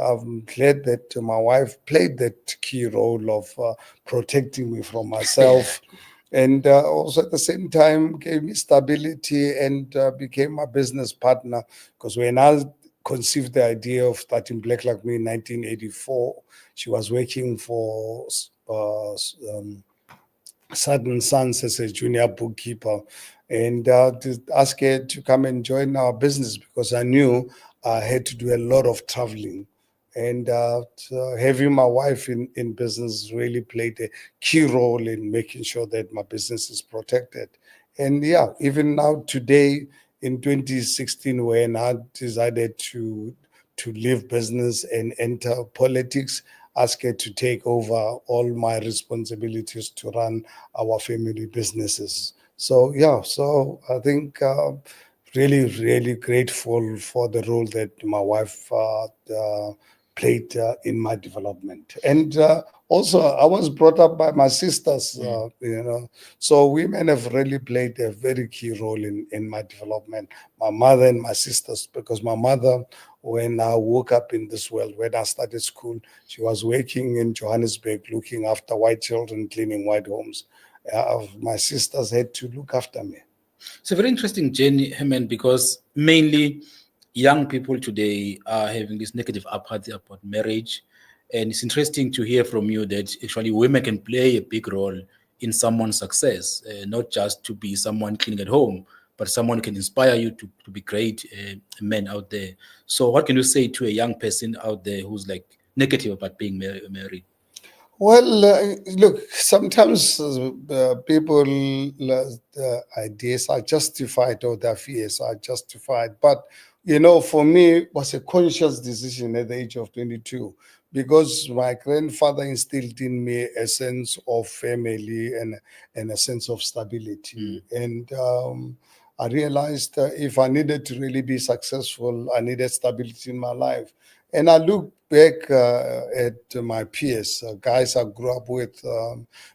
I'm glad that my wife played that key role of protecting me from myself. And also at the same time gave me stability and became my business partner. Because when I conceived the idea of starting Black Like Me in 1984, she was working for Southern Sons as a junior bookkeeper, and to ask her to come and join our business because I knew I had to do a lot of traveling. And so having my wife in business really played a key role in making sure that my business is protected. And yeah, even now today in 2016, when I decided to leave business and enter politics, ask her to take over all my responsibilities to run our family businesses. So yeah, so I think really, really grateful for the role that my wife played in my development. And also, I was brought up by my sisters, so women have really played a very key role in my development. My mother and my sisters, because my mother, when I woke up in this world, when I started school, she was working in Johannesburg, looking after white children, cleaning white homes. My sisters had to look after me. It's a very interesting journey, Herman, because mainly young people today are having this negative apathy about marriage. And it's interesting to hear from you that actually women can play a big role in someone's success, not just to be someone cleaning at home, but someone can inspire you to be great men out there. So what can you say to a young person out there who's like negative about being married? Well, look, sometimes people, ideas are justified or their fears are justified. But, for me, it was a conscious decision at the age of 22 because my grandfather instilled in me a sense of family and a sense of stability. And I realized if I needed to really be successful, I needed stability in my life. And I look back at my peers, guys I grew up with,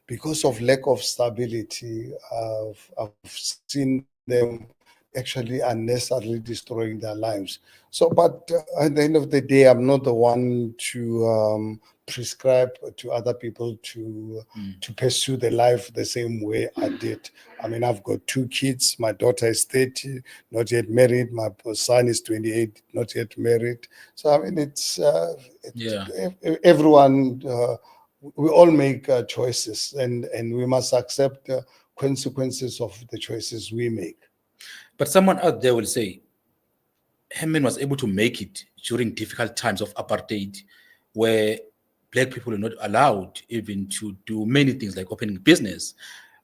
because of lack of stability, I've seen them actually unnecessarily destroying their lives. So, but at the end of the day, I'm not the one to prescribe to other people to pursue the life the same way I did. I mean, I've got two kids. My daughter is 30, not yet married. My son is 28, not yet married. So, I mean, everyone, we all make choices and we must accept the consequences of the choices we make. But someone out there will say, Herman was able to make it during difficult times of apartheid, where black people are not allowed even to do many things like opening business.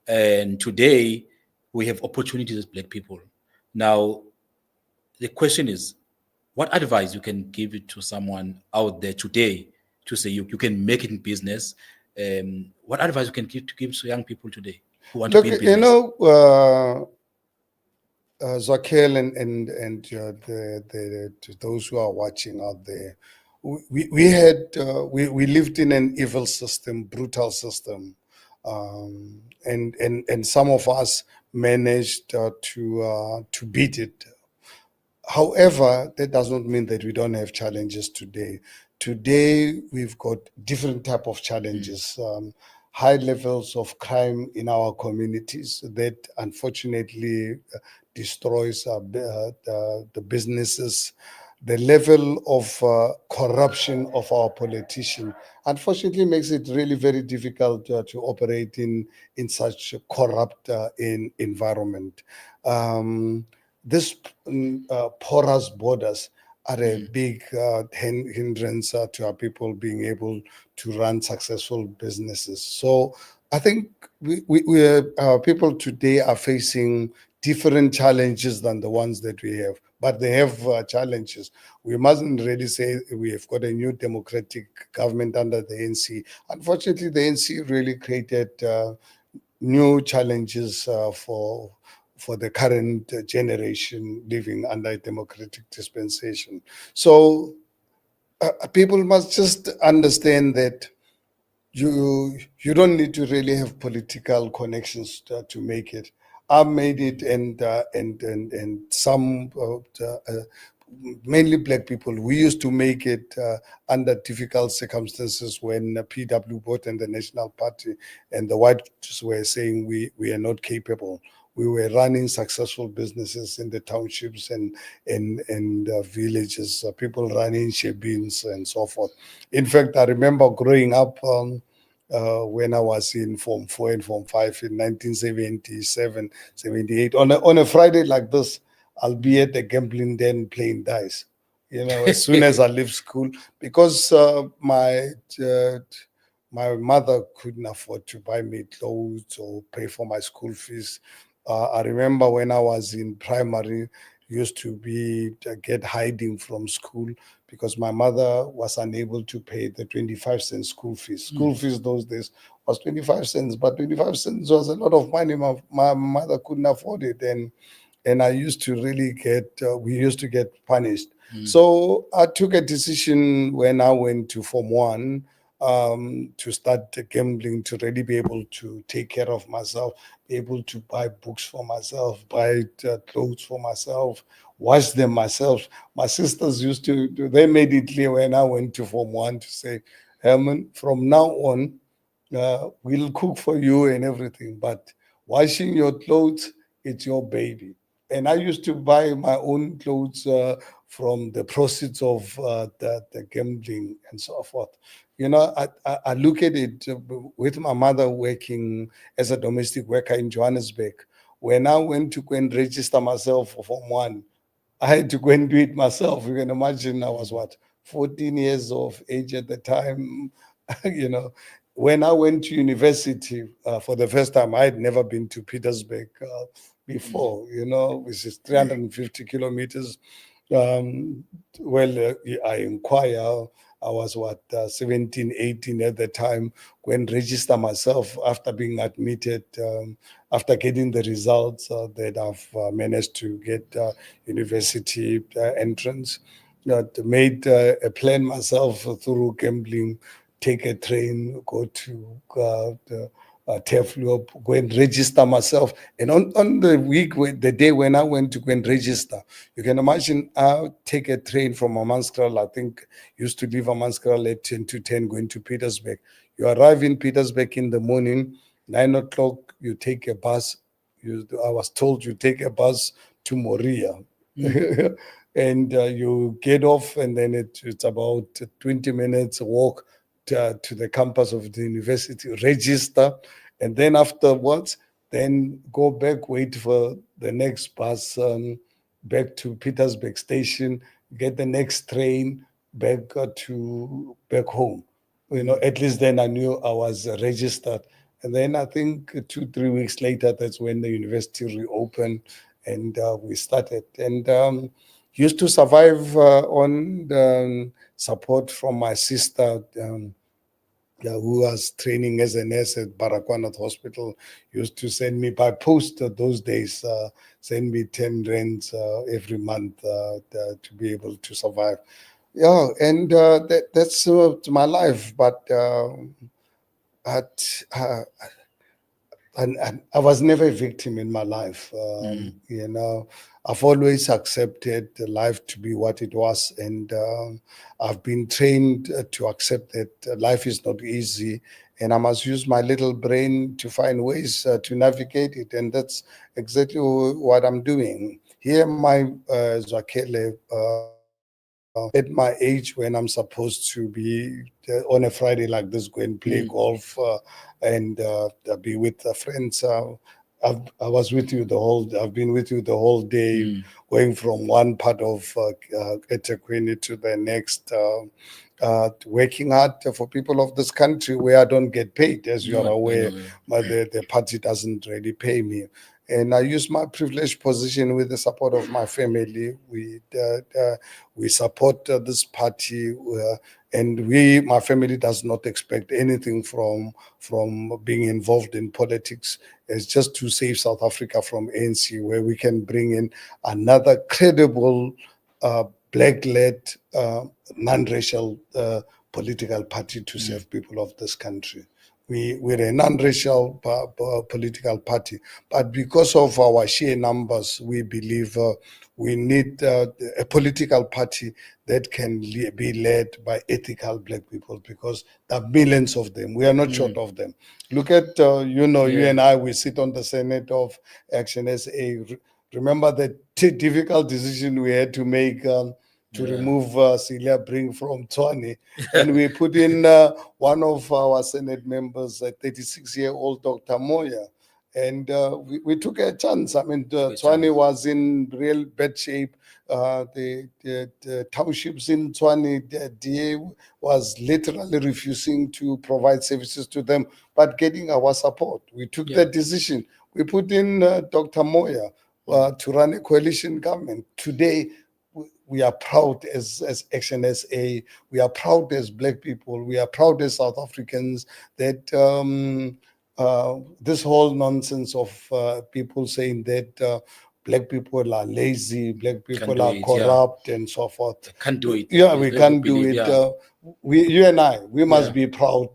And today we have opportunities as black people. Now, the question is, what advice you can give it to someone out there today to say you can make it in business? What advice you can give to young people today who want to be in business? Zwakele and those who are watching out there, we lived in an evil system, brutal system, and some of us managed to beat it. However, that does not mean that we don't have challenges today. Today, we've got different type of challenges. High levels of crime in our communities that unfortunately destroys the businesses. The level of corruption of our politicians unfortunately makes it really very difficult to operate in such a corrupt environment. This porous borders are a big hindrance to our people being able to run successful businesses. So I think our people today are facing different challenges than the ones that we have, but they have challenges. We mustn't really say we have got a new democratic government under the ANC. Unfortunately, the ANC really created new challenges for the current generation living under a democratic dispensation. So people must just understand that you don't need to really have political connections to make it. I made it, and some mainly black people, we used to make it under difficult circumstances when PW bought and the National Party and the whites were saying we are not capable. We were running successful businesses in the townships and villages, people running shebeens and so forth. In fact, I remember growing up when I was in Form 4 and Form 5 in 1977, 78. On a Friday like this, I'll be at the gambling den playing dice. As soon as I leave school, because uh, my mother couldn't afford to buy me clothes or pay for my school fees. I remember when I was in primary, used to be get hiding from school because my mother was unable to pay the 25-cent school fees. School fees those days was 25 cents, but 25 cents was a lot of money. My mother couldn't afford it, and I used to really we used to get punished. So I took a decision when I went to Form 1 to start gambling, to really be able to take care of myself, be able to buy books for myself, buy clothes for myself, wash them myself. My sisters used to do, they made it clear when I went to Form 1 to say, Herman, from now on, we'll cook for you and everything, but washing your clothes, it's your baby. And I used to buy my own clothes from the proceeds of the gambling and so forth. I look at it with my mother working as a domestic worker in Johannesburg. When I went to go and register myself for Form 1, I had to go and do it myself. You can imagine I was what, 14 years of age at the time. you know, when I went to university for the first time, I had never been to Petersburg before, which is 350 kilometers. Um, I inquire. I was 17, 18 at the time when register myself after being admitted, after getting the results that I've managed to get university entrance. Made a plan myself through gambling, take a train, go to Tefluop, go and register myself. And on the the day when I went to go and register, you can imagine I take a train from Amanskral. I think used to leave Amanskral at 10 to 10 going to Petersburg. You arrive in Petersburg in the morning, 9 o'clock, you take a bus. I was told you take a bus to Moria. And you get off, and then it's about 20 minutes walk to the campus of the university, register, and then afterwards, then go back, wait for the next bus back to Petersburg station, get the next train back back home. At least then I knew I was registered. And then I think 2, 3 weeks later, that's when the university reopened and we started. And used to survive on the support from my sister, who was training as a nurse at Baragwanath Hospital. Used to send me by post those days, send me 10 rands every month to be able to survive. Yeah, and that's my life. But at, and I was never a victim in my life. I've always accepted life to be what it was, and I've been trained to accept that life is not easy, and I must use my little brain to find ways to navigate it, and that's exactly what I'm doing. Here, my Zwakele, at my age when I'm supposed to be on a Friday like this, go and play golf and be with friends. I was with you I've been with you the whole day, going from one part of eThekwini to the next, working hard for people of this country where I don't get paid, as you are aware, but the party doesn't really pay me. And I use my privileged position with the support of my family. We support this party, and my family does not expect anything from being involved in politics. It's just to save South Africa from ANC, where we can bring in another credible, black-led, non-racial political party to serve people of this country. we're a non-racial political party, but because of our sheer numbers, we believe we need a political party that can be led by ethical black people, because there are millions of them. We are not short of them. Look at, you and I, we sit on the Senate of ActionSA. Remember the difficult decision we had to make to remove Celia Bring from Tshwane. And we put in one of our Senate members, a 36-year-old Dr. Moya. And we took a chance. I mean, Tshwane was in real bad shape. The townships in Tshwane, the DA was literally refusing to provide services to them, but getting our support. We took that decision. We put in Dr. Moya to run a coalition government. Today, we are proud as ActionSA. We are proud as black people. We are proud as South Africans that this whole nonsense of people saying that black people are lazy, black people are corrupt, and so forth. Can't do it. Yeah, we can't do it. You and I, we must be proud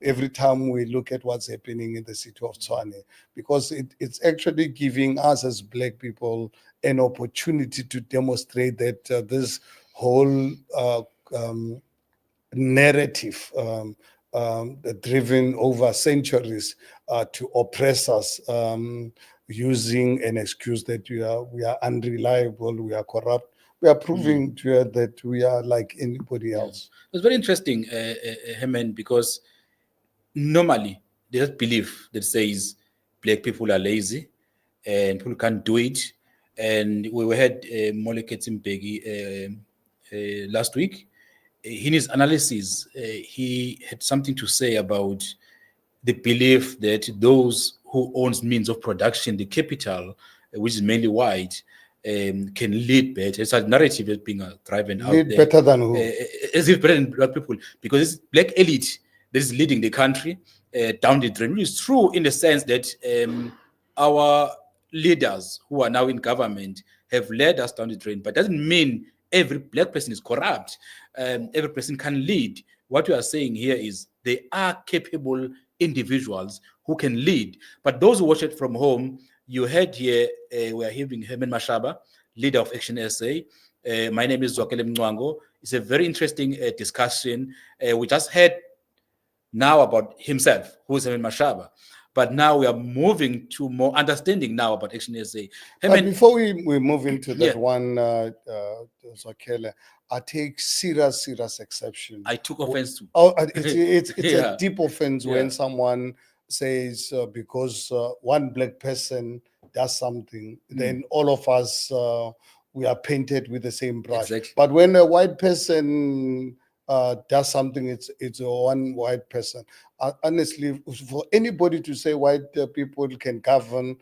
every time we look at what's happening in the city of Tshwane, because it's actually giving us as black people an opportunity to demonstrate that this whole narrative driven over centuries to oppress us, using an excuse that we are unreliable, we are corrupt. We are proving to her that we are like anybody else. It's very interesting, Herman, because normally there's a belief that says black people are lazy and people can't do it. And we had Moleke Tsimbegi last week. In his analysis, he had something to say about the belief that those who owns means of production, the capital, which is mainly white, can lead better. It's a narrative that's being driven out there. Lead better than who? As if better than black people, because it's black elite that is leading the country down the drain, which is true in the sense that our leaders who are now in government have led us down the drain, but doesn't mean every black person is corrupt. Every person can lead. What we are saying here is they are capable individuals who can lead. But those who watch it from home, you heard here, we are hearing Herman Mashaba, leader of ActionSA. My name is Zwakele Mncwango. It's a very interesting discussion. We just heard now about himself, who is Herman Mashaba. But now we are moving to more understanding now about ActionSA. But before we move into that one, Zwakele, I take serious exception. I took offense to. Oh, it's a deep offense when someone says because one black person does something, then all of us we are painted with the same brush. Exactly. But when a white person does something, it's one white person. Honestly, for anybody to say white people can govern,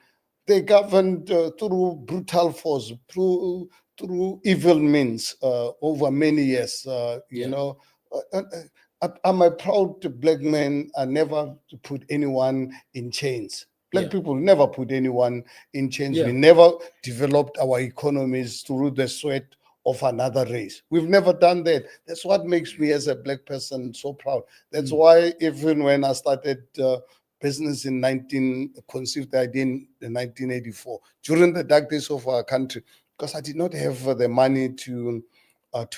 they governed through brutal force, through evil means over many years. You know, I'm a proud black man. I never put anyone in chains. Black people never put anyone in chains. We never developed our economies through the sweat of another race. We've never done that. That's what makes me as a black person so proud. That's why even when I started business conceived the idea in 1984, during the dark days of our country, because I did not have the money to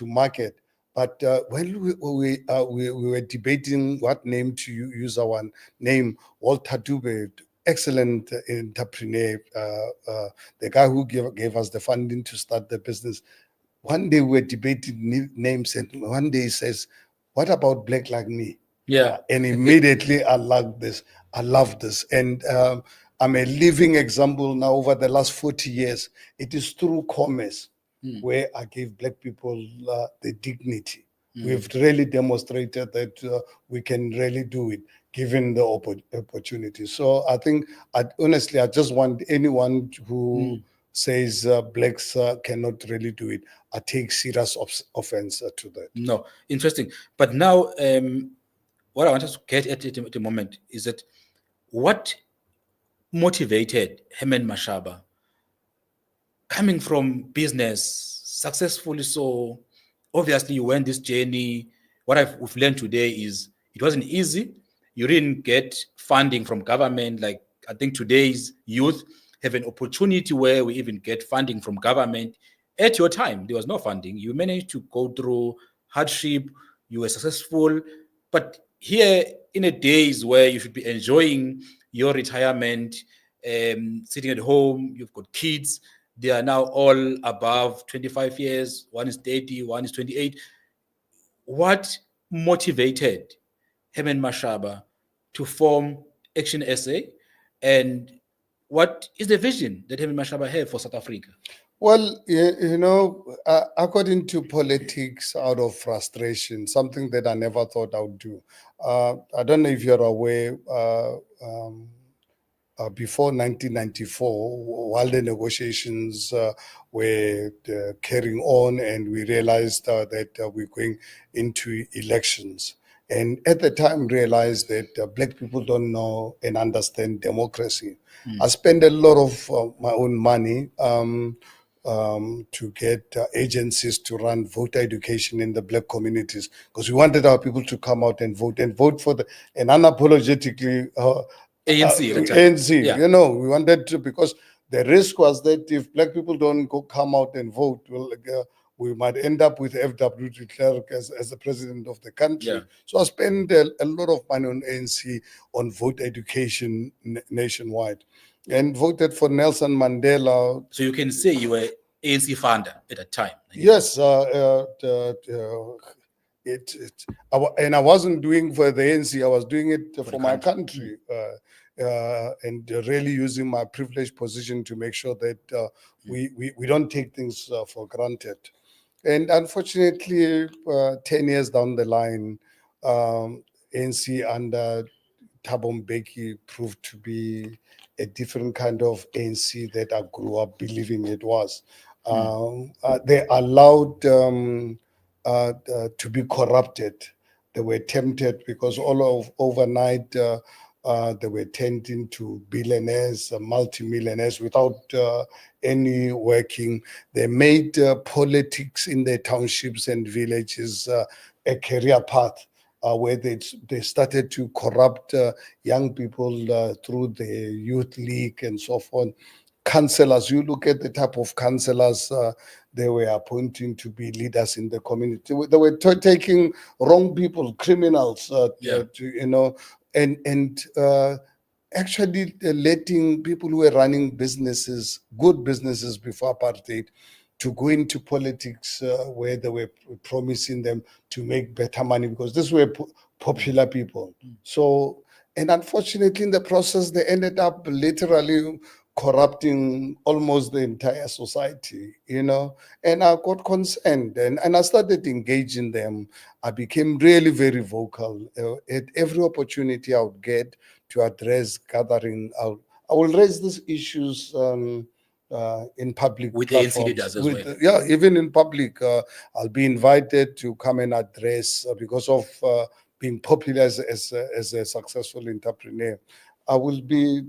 market. But when we were debating what name to use, our name, Walter Dube, excellent entrepreneur, the guy who gave us the funding to start the business. One day we were debating names, and one day he says, "What about black like me?" And immediately I love this. And I'm a living example now over the last 40 years. It is through commerce where I gave black people the dignity. We've really demonstrated that we can really do it, given the opportunity. So I think, I just want anyone who says blacks cannot really do it, I take serious offense to that. No, interesting. But now, what I want us to get at the moment is that what motivated Herman Mashaba, coming from business successfully, so obviously you went this journey. What we've learned today is it wasn't easy. You didn't get funding from government. Like, I think today's youth have an opportunity where we even get funding from government. At your time, there was no funding. You managed to go through hardship. You were successful. But here, in a days where you should be enjoying your retirement, sitting at home, you've got kids, they are now all above 25 years. One is 30, one is 28. What motivated Herman Mashaba to form ActionSA, and what is the vision that Herman Mashaba have for South Africa? Well, according to politics, out of frustration, something that I never thought I would do. I don't know if you're aware, before 1994, while the negotiations were carrying on, and we realized that we're going into elections. And at the time, realized that Black people don't know and understand democracy. I spent a lot of my own money to get agencies to run voter education in the Black communities, because we wanted our people to come out and vote for and unapologetically ANC at the time. ANC, Yeah. we wanted to, because the risk was that if Black people don't come out and vote, well, we might end up with FW de Klerk as the president of the country. Yeah. So I spent a lot of money on ANC on vote education nationwide, and voted for Nelson Mandela. So you can say you were ANC founder at that time. Yes, and I wasn't doing for the ANC, I was doing it for my country, and really using my privileged position to make sure that we don't take things for granted. And unfortunately, 10 years down the line, ANC under Thabo Mbeki proved to be a different kind of ANC that I grew up believing it was. They allowed to be corrupted. They were tempted, because overnight they were turned into billionaires, multimillionaires without any working. They made politics in their townships and villages a career path. Where they started to corrupt young people through the youth league and so forth. Councillors, you look at the type of councillors they were appointing to be leaders in the community. They were taking wrong people, criminals, and actually letting people who were running businesses, good businesses before apartheid, to go into politics where they were promising them to make better money, because these were popular people. So, and unfortunately in the process, they ended up literally corrupting almost the entire society, and I got concerned, and I started engaging them. I became really very vocal. At every opportunity I would get to address gathering, I will raise these issues in public With platforms. ANC leaders as well. Yeah, even in public, I'll be invited to come and address because of being popular as a successful entrepreneur. I will be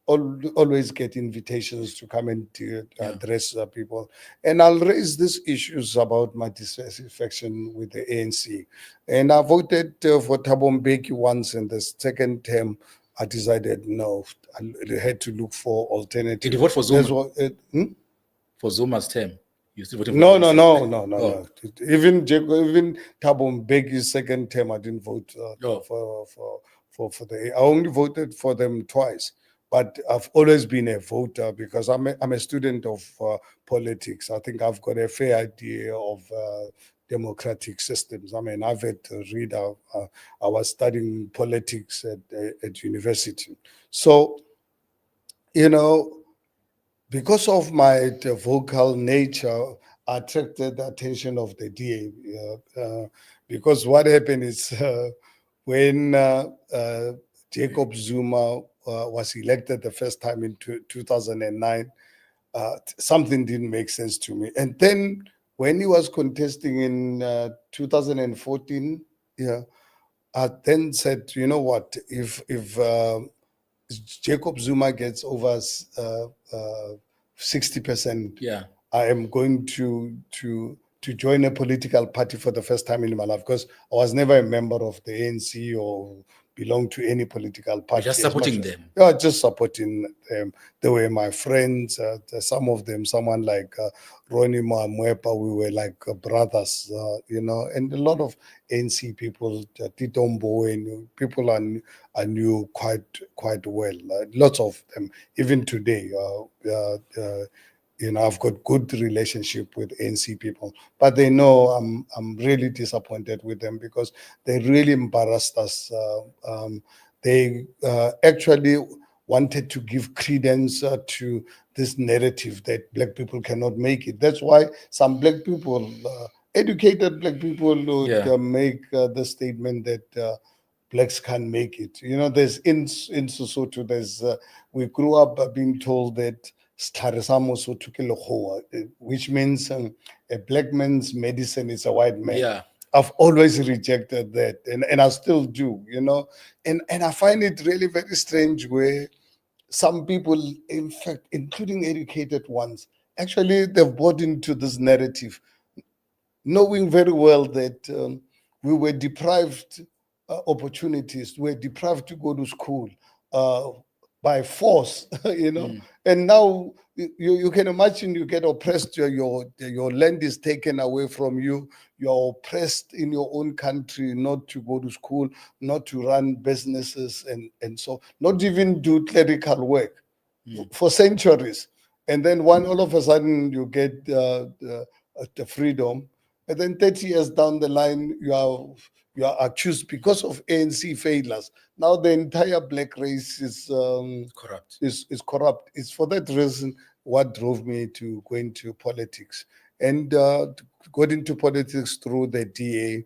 always get invitations to come and to address people, and I'll raise these issues about my dissatisfaction with the ANC. And I voted for Thabo Mbeki once, in the second term I decided no, I had to look for alternatives. Did you vote for Zuma? For Zuma's term? You still voted for No. Oh. Even Thabo Mbeki's second term, I didn't vote for the. I only voted for them twice, but I've always been a voter because I'm a student of politics. I think I've got a fair idea of democratic systems. I mean, I've had to read. I was studying politics at university, so because of my vocal nature, I attracted the attention of the DA. Because what happened is when Jacob Zuma was elected the first time in 2009, something didn't make sense to me. And then when he was contesting in 2014, I then said, you know what, if Jacob Zuma gets over 60%, I am going to join a political party for the first time in my life, because I was never a member of the ANC or belong to any political party. just as much supporting as- them. Yeah, just supporting them. They were my friends. Some of them, someone like Ronnie Mwepa, we were like brothers, and a lot of ANC people, Titombo, and people I knew quite well. Lots of them, even today. I've got good relationship with ANC people, but they know I'm really disappointed with them because they really embarrassed us. They actually wanted to give credence to this narrative that black people cannot make it. That's why some black people, educated black people, would Yeah. make the statement that blacks can't make it. There's in Sesotho, we grew up being told that which means a black man's medicine is a white man. Yeah. I've always rejected that, and I still do, and I find it really very strange where some people, in fact, including educated ones, actually they've bought into this narrative, knowing very well that we were deprived opportunities, we were deprived to go to school by force, and now you can imagine you get oppressed, your land is taken away from you, you're oppressed in your own country, not to go to school, not to run businesses, and so not even do clerical work for centuries. And then all of a sudden you get the freedom, and then 30 years down the line you are accused because of ANC failures. Now the entire black race is Corrupt. is corrupt. It's for that reason what drove me to go into politics, and got into politics through the DA.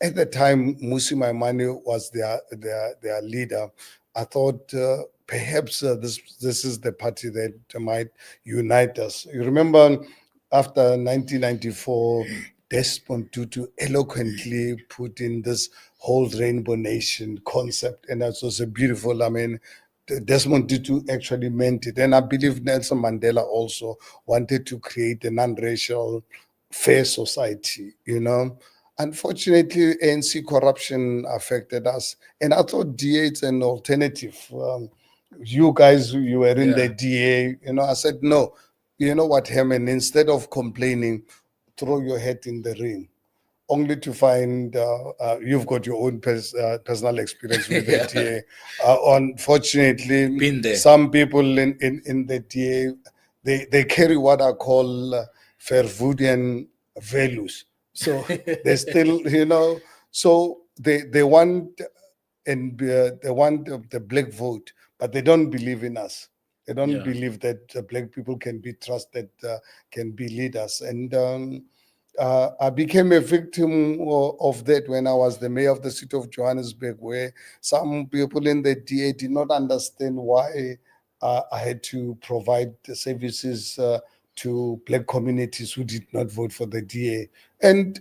At the time, Musi Maimane was their leader. I thought perhaps this is the party that might unite us. You remember, after 1994, Desmond Tutu eloquently put in this whole rainbow nation concept, and that was a beautiful. I mean, Desmond Tutu actually meant it, and I believe Nelson Mandela also wanted to create a non-racial, fair society. Unfortunately, ANC corruption affected us, and I thought DA is an alternative. You guys, you were in the DA, I said, no, you know what, Herman, instead of complaining, throw your head in the ring, only to find you've got your own personal experience with the DA. Unfortunately, Been there. some people in the DA, they carry what I call Verwoerdian values. So they still, so they want, and they want the black vote, but they don't believe in us. They don't believe that black people can be trusted, can be leaders. And I became a victim of that when I was the mayor of the city of Johannesburg, where some people in the DA did not understand why I had to provide the services to black communities who did not vote for the DA. And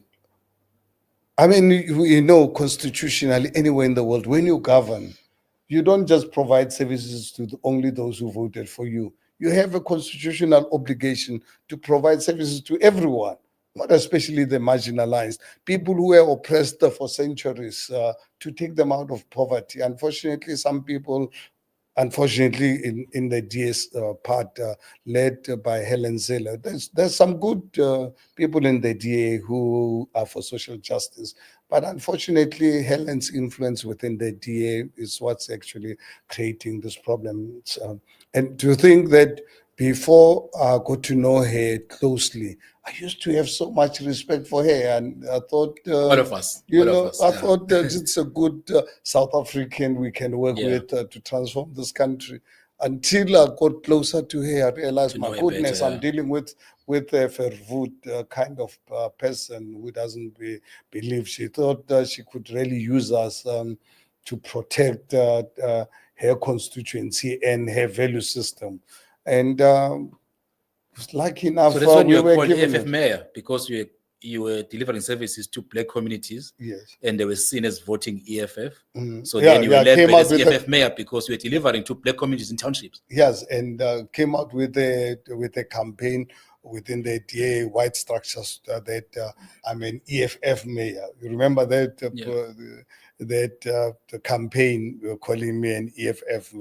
I mean, constitutionally, anywhere in the world, when you govern, you don't just provide services to only those who voted for you. You have a constitutional obligation to provide services to everyone, not especially the marginalized, people who were oppressed for centuries, to take them out of poverty. Unfortunately, some people, in the DS part, led by Helen Zeller, there's some good people in the DA who are for social justice, but unfortunately, Helen's influence within the DA is what's actually creating this problem. And to think that before I got to know her closely, I used to have so much respect for her, and I thought, All of us. I thought it's a good South African we can work with to transform this country. Until I got closer to her, I realized, my goodness, I'm dealing with a Verwoerd kind of person who doesn't believe. She thought she could really use us to protect her constituency and her value system. And lucky enough, So that's when we you were were called given EFF mayor, because you were delivering services to black communities. Yes. And they were seen as voting EFF. So Yeah, then you were led came by out this with EFF mayor because you were delivering to black communities in townships. Yes, and came out with a campaign within the DA white structures that I'm an EFF mayor. You remember that the campaign calling me an EFF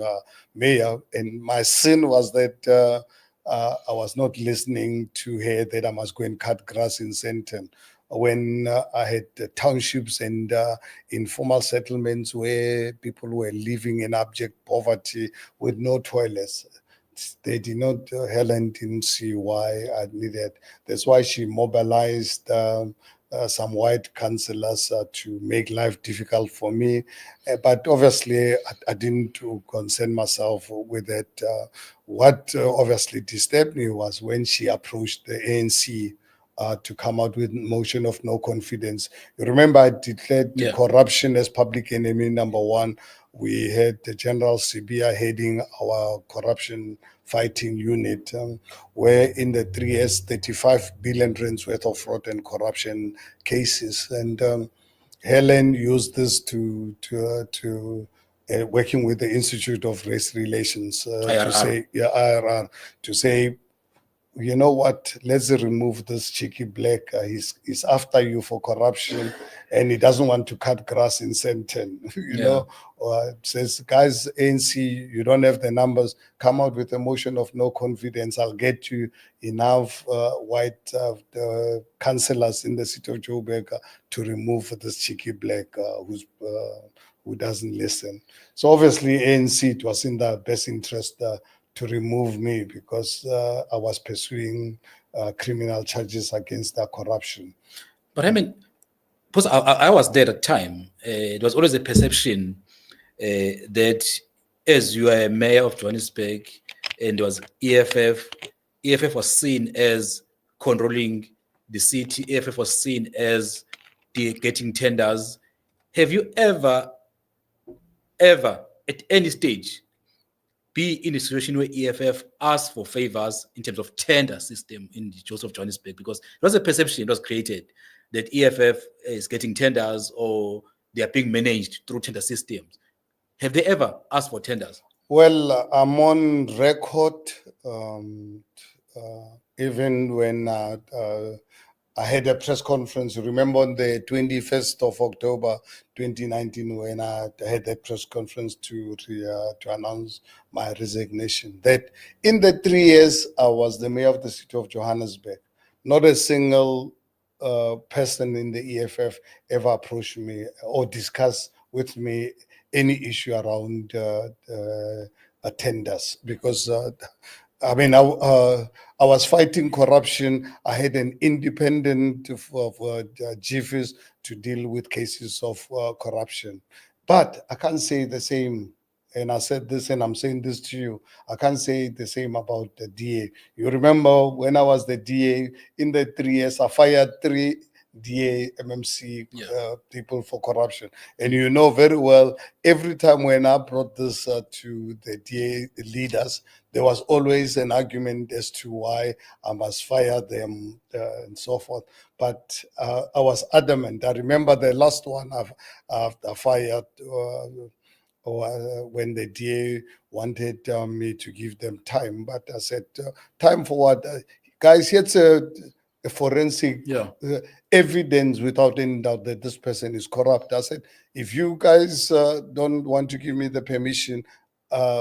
mayor, and my sin was that I was not listening to her that I must go and cut grass in Sandton when I had townships and informal settlements where people were living in abject poverty with no toilets. They did not, Helen didn't see why I needed. That's why she mobilized some white councillors to make life difficult for me. But obviously, I didn't concern myself with that. What obviously disturbed me was when she approached the ANC to come out with motion of no confidence. You remember I declared the corruption as public enemy number one. We had the General Sibia heading our corruption fighting unit, where in the 3 years, 35 billion rands worth of fraud and corruption cases. And Helen used this to working with the Institute of Race Relations to say, IRR, to say, you know what, let's remove this cheeky black. He's after you for corruption and he doesn't want to cut grass in Sandton. Says, guys, ANC, you don't have the numbers. Come out with a motion of no confidence. I'll get you enough white councillors in the city of Joburg to remove this cheeky black who doesn't listen. So obviously ANC, it was in their best interest to remove me because I was pursuing criminal charges against the corruption. But I mean, because I was there at the time, it was always a perception that as you are a mayor of Johannesburg and there was EFF was seen as controlling the city, EFF was seen as getting tenders. Have you ever at any stage be in a situation where EFF asked for favors in terms of tender system in the Joseph of Johannesburg? Because it was a perception, it was created that EFF is getting tenders or they are being managed through tender systems. Have they ever asked for tenders? Well, I'm on record, even when I had a press conference. Remember on the 21st of October, 2019, when I had that press conference to announce my resignation, that in the 3 years I was the mayor of the city of Johannesburg, not a single person in the EFF ever approached me or discussed with me any issue around tenders, because I mean, I was fighting corruption. I had an independent of GFIS to deal with cases of corruption. But I can't say the same. And I said this, and I'm saying this to you. I can't say the same about the DA. You remember when I was the DA, in the 3 years, I fired 3 DA MMC people for corruption. And you know very well, every time when I brought this to the DA leaders, there was always an argument as to why I must fire them and so forth. But I was adamant. I remember the last one I fired when the DA wanted me to give them time. But I said, time for what? Guys, here's a forensic evidence without any doubt that this person is corrupt. I said, if you guys don't want to give me the permission,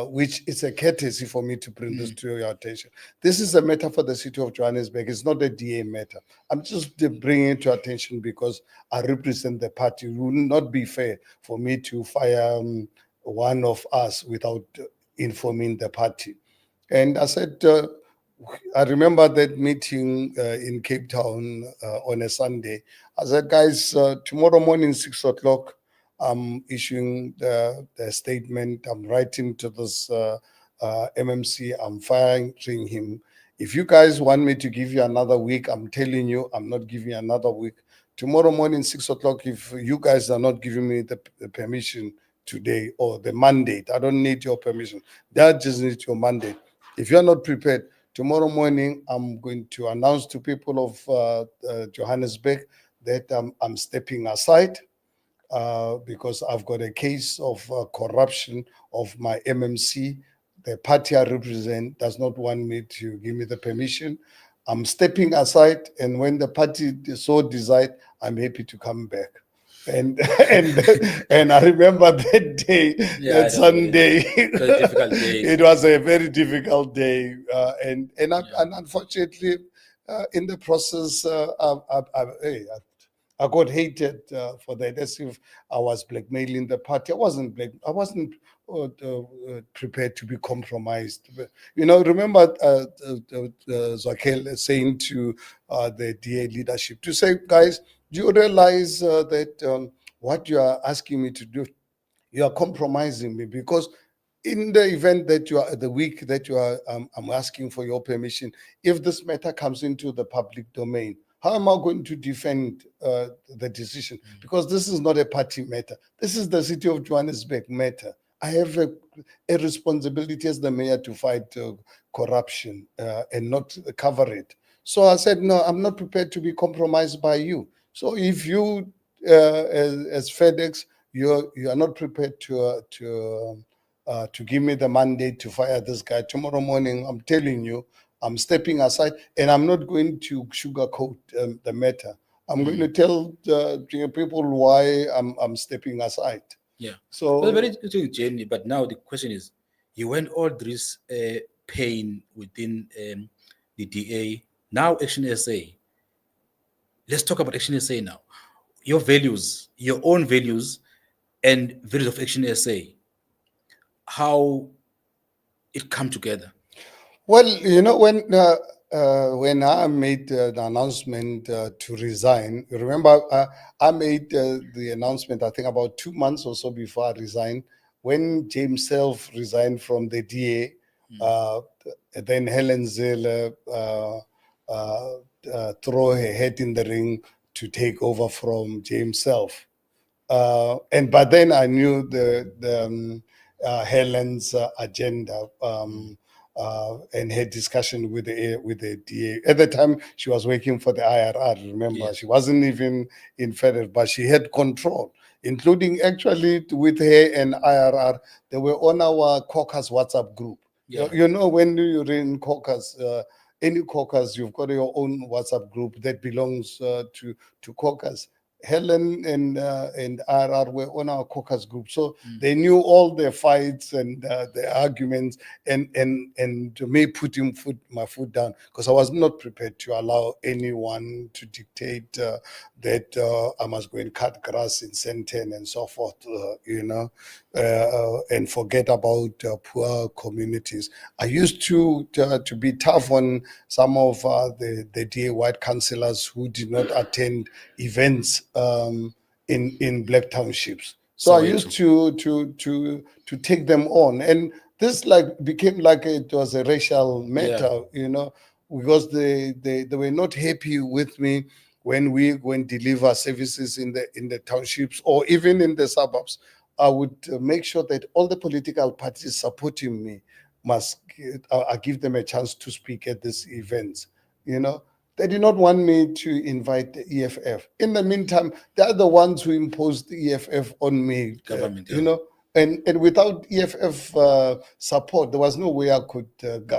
which is a courtesy for me to bring this to your attention. This is a matter for the city of Johannesburg. It's not a DA matter. I'm just bringing it to attention because I represent the party. It would not be fair for me to fire one of us without informing the party. And I said, I remember that meeting in Cape Town on a Sunday. I said, guys, tomorrow morning, 6 o'clock, I'm issuing the statement. I'm writing to this MMC. I'm firing him. If you guys want me to give you another week, I'm telling you, I'm not giving you another week. Tomorrow morning, 6 o'clock, if you guys are not giving me the permission today or the mandate, I don't need your permission. That just needs your mandate. If you're not prepared, tomorrow morning, I'm going to announce to people of Johannesburg that I'm stepping aside because I've got a case of corruption of my MMC. The party I represent does not want me to give me the permission. I'm stepping aside, and when the party so decide, I'm happy to come back. And and and I remember that day, Yeah, that Sunday. it was a difficult day. It was a very difficult day, Yeah. and unfortunately, in the process, I got hated for that, as if I was blackmailing the party. I wasn't prepared to be compromised. But, remember Zwakele saying to the DA leadership to say, guys, do you realize that what you are asking me to do, you are compromising me? Because in the event that you are, the week that you are, I'm asking for your permission, if this matter comes into the public domain, how am I going to defend the decision? Because this is not a party matter. This is the city of Johannesburg matter. I have a responsibility as the mayor to fight corruption and not cover it. So I said, no, I'm not prepared to be compromised by you. So if you, as FedEx, you are not prepared to give me the mandate to fire this guy tomorrow morning, I'm telling you, I'm stepping aside, and I'm not going to sugarcoat the matter. I'm going to tell people why I'm stepping aside. Yeah. So It was a very interesting journey, but now the question is, you went all this pain within the DA. Now ActionSA. Let's talk about ActionSA now. Your values, your own values, and values of ActionSA. How it come together? Well, when I made the announcement to resign, remember, I made the announcement, I think, about 2 months or so before I resigned. When James Self resigned from the DA, then Helen Zille throw her head in the ring to take over from James Self. And by then I knew the Helen's agenda and her discussion with the DA. At the time, she was working for the IRR. Remember, Yes. she wasn't even in federal, but she had control, including actually with her and IRR. They were on our caucus WhatsApp group. Yeah. When you're in caucus. Any caucus, you've got your own WhatsApp group that belongs to caucus. Helen and RR were on our caucus group, so they knew all the fights and the arguments, and me putting my foot down, because I was not prepared to allow anyone to dictate that I must go and cut grass in Senten and so forth, and forget about poor communities. I used to be tough on some of the DA white councillors who did not attend events in black townships. So I used to take them on, and this became like it was a racial matter, because they were not happy with me when we go and deliver services in the townships or even in the suburbs. I would make sure that all the political parties supporting me I give them a chance to speak at these events. They did not want me to invite the EFF. In the meantime, they are the ones who imposed the EFF on me. Government, and without EFF support, there was no way I could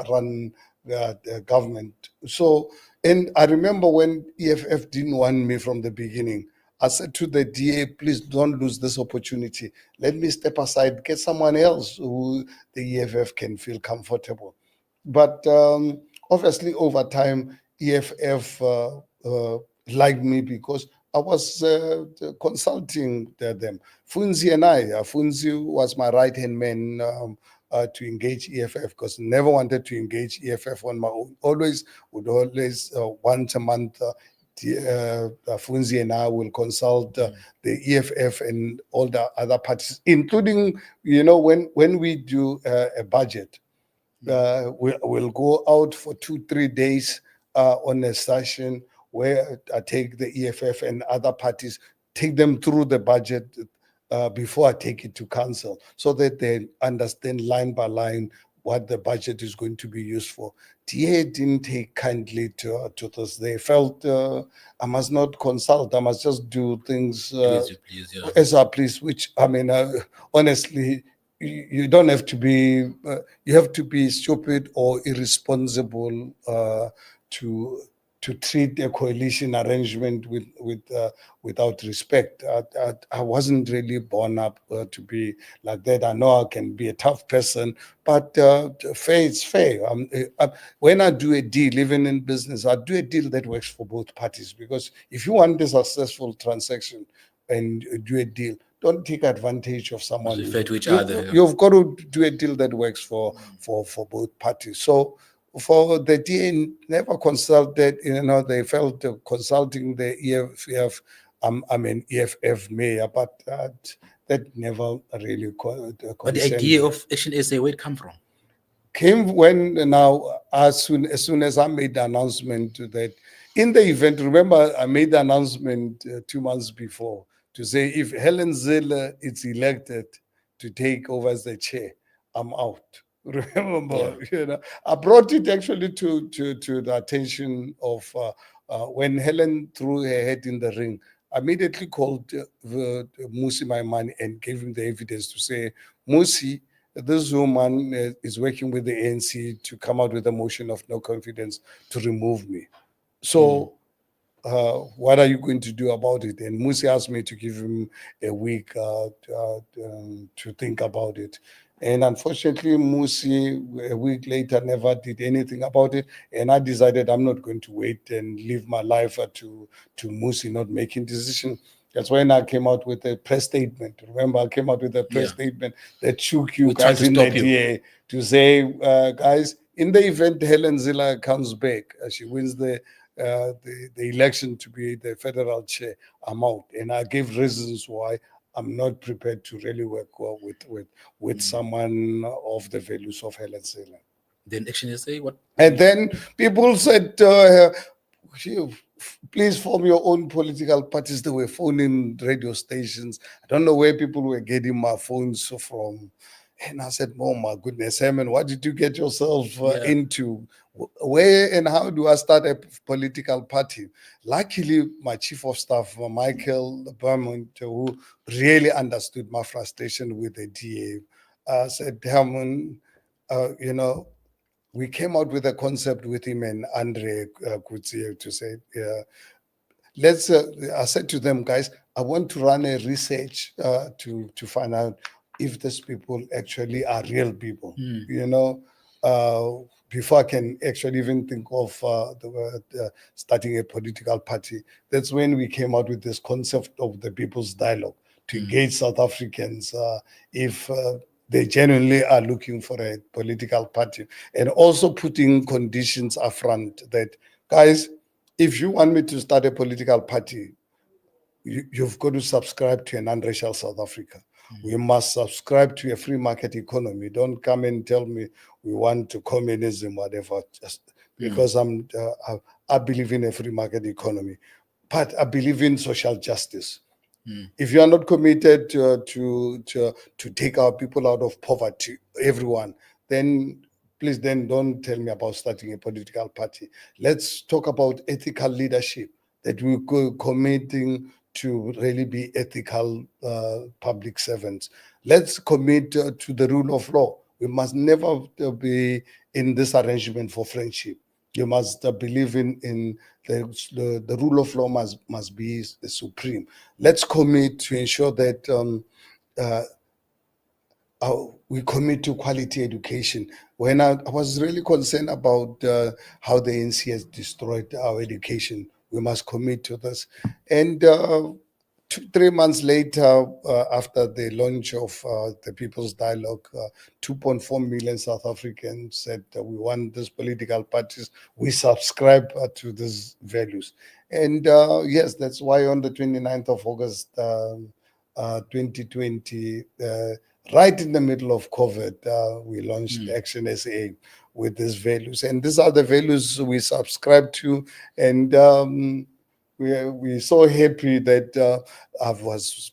run the government. So, and I remember when EFF didn't want me from the beginning, I said to the DA, please don't lose this opportunity. Let me step aside, get someone else who the EFF can feel comfortable. But obviously, over time, EFF liked me because I was consulting them. Funzi was my right-hand man to engage EFF, because never wanted to engage EFF on my own. Always once a month, Funzi and I will consult the EFF and all the other parties, including, when we do a budget. We'll go out for 2-3 days on a session where I take the EFF and other parties, take them through the budget before I take it to council, so that they understand line by line what the budget is going to be used for. DA didn't take kindly to this. They felt I must not consult. I must just do things as I please, which, I mean, honestly, you don't have to be, you have to be stupid or irresponsible to treat a coalition arrangement without respect. I wasn't really born up to be like that. I know I can be a tough person, but fair is fair. When I do a deal, even in business, I do a deal that works for both parties, because if you want a successful transaction and do a deal, don't take advantage of someone. Refer to each other. You've got to do a deal that works for both parties. So for the DA never consulted, they felt consulting the EFF. I'm an EFF mayor, but that never really But the idea of ActionSA, where it come from? Came when now, as soon as I made the announcement that in the event, remember I made the announcement 2 months before to say if Helen Zille is elected to take over as the chair, I'm out. Remember, I brought it actually to the attention of when Helen threw her head in the ring. I immediately called Musi, my man, and gave him the evidence to say, Musi, this woman is working with the ANC to come out with a motion of no confidence to remove me. So what are you going to do about it? And Musi asked me to give him a week to think about it. And unfortunately, Musi, a week later, never did anything about it. And I decided I'm not going to wait and live my life to Musi not making decision. That's when I came out with a press statement. Remember, I came out with a press statement that shook you guys in the DA to say, guys, in the event Helen Zille comes back, she wins the election to be the federal chair, I'm out. And I gave reasons why I'm not prepared to really work well with someone of the values of Helen Zille. Then ActionSA, what? And then people said, please form your own political parties. They were phoning radio stations. I don't know where people were getting my phones from. And I said, oh my goodness, Herman, what did you get yourself into? Where and how do I start a political party? Luckily, my chief of staff, Michael Bermond, who really understood my frustration with the DA, said, Herman, we came out with a concept with him and Andre Kutsie to say, I said to them, guys, I want to run a research to find out if these people actually are real people, before I can actually even think of starting a political party. That's when we came out with this concept of the People's Dialogue to engage South Africans if they genuinely are looking for a political party, and also putting conditions up front that, guys, if you want me to start a political party, you've got to subscribe to a non-racial South Africa. We must subscribe to a free market economy. Don't come and tell me we want to communism, whatever, just because I believe in a free market economy. But I believe in social justice. If you are not committed to take our people out of poverty, everyone, then please don't tell me about starting a political party. Let's talk about ethical leadership, that we're committing to really be ethical public servants. Let's commit to the rule of law. We must never be in this arrangement for friendship. You must believe in the rule of law must be supreme. Let's commit to ensure that we commit to quality education. When I was really concerned about how the ANC has destroyed our education, we must commit to this. And 2-3 months later, after the launch of the People's Dialogue, 2.4 million South Africans said we want these political parties. We subscribe to these values. And yes, that's why on the 29th of August, 2020, right in the middle of COVID, we launched ActionSA with these values. And these are the values we subscribe to. And we're so happy that I've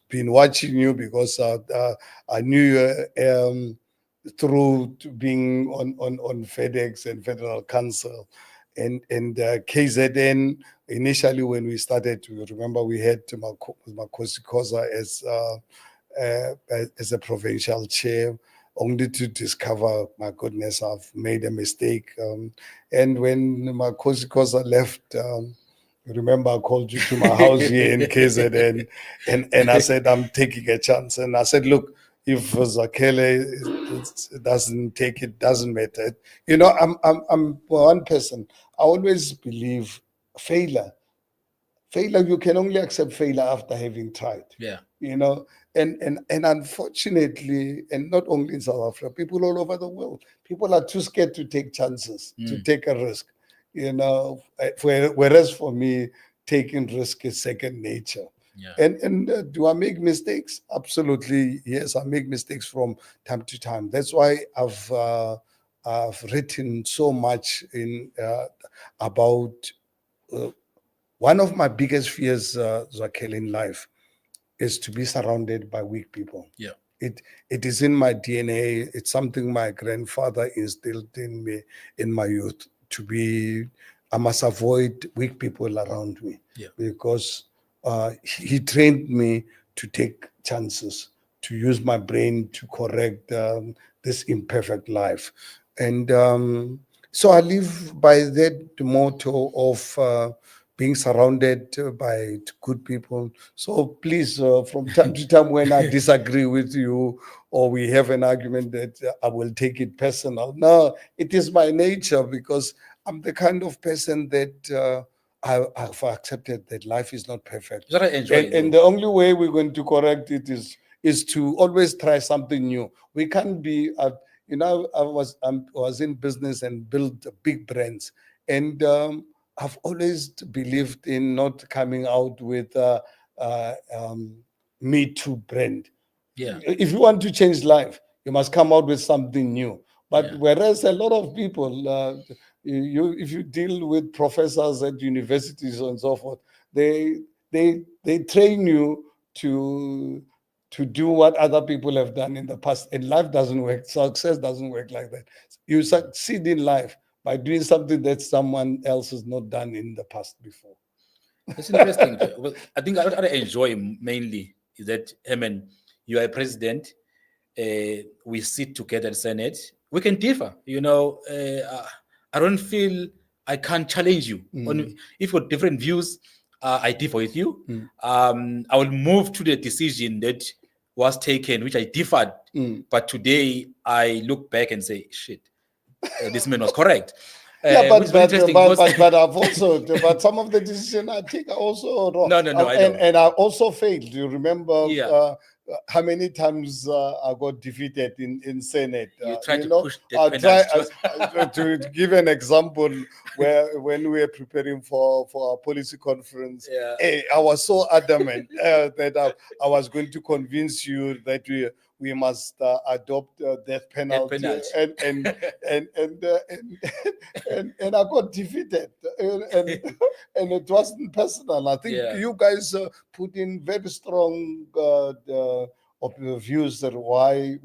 been watching you, because I knew you through being on FedEx and Federal Council and KZN. Initially, when we started, you remember we had Makosi Koza as a provincial chair. only to discover, my goodness, I've made a mistake. And when my Kosa left, remember I called you to my house here in KZN, and I said, I'm taking a chance. And I said, look, if Zwakele doesn't take it, doesn't matter. You know, I'm one person. I always believe failure, you can only accept failure after having tried. Yeah. You know, and unfortunately, and not only in South Africa, people all over the world, people are too scared to take chances, to take a risk. You know, whereas for me, taking risk is second nature. Yeah. And do I make mistakes? Absolutely, yes. I make mistakes from time to time. That's why I've written so much in about one of my biggest fears, Zwakele, in life is to be surrounded by weak people. Yeah. It is in my DNA. It's something my grandfather instilled in me in my youth. I must avoid weak people around me. Yeah. Because he trained me to take chances, to use my brain to correct this imperfect life. And so I live by that motto of being surrounded by good people. So please, from time to time when I disagree with you or we have an argument, that I will take it personal. No, it is my nature, because I'm the kind of person that I've accepted that life is not perfect. That I enjoy it, And the only way we're going to correct it is to always try something new. We can't be, I was in business and built big brands, and I've always believed in not coming out with me too brand. Yeah. If you want to change life, you must come out with something new. But Yeah. whereas a lot of people, if you deal with professors at universities and so forth, they train you to do what other people have done in the past. And life doesn't work. Success doesn't work like that. You succeed in life by doing something that someone else has not done in the past before. It's interesting. Well, I think what I enjoy mainly is that, Herman, you are a president. We sit together in Senate. We can differ. I don't feel I can't challenge you. If you've got different views, I differ with you. I will move to the decision that was taken, which I differed. But today I look back and say, shit, this man was correct. Yeah, Which is very interesting because but I've also, but some of the decisions I take are also wrong. No, I know. And I also failed. Do you remember Yeah. how many times I got defeated in Senate? You try to push that I'll try penalty. to give an example where when we were preparing for our policy conference, Yeah. I was so adamant that I was going to convince you that we must adopt death penalty, and I got defeated, and it wasn't personal. I think you guys put in very strong views that why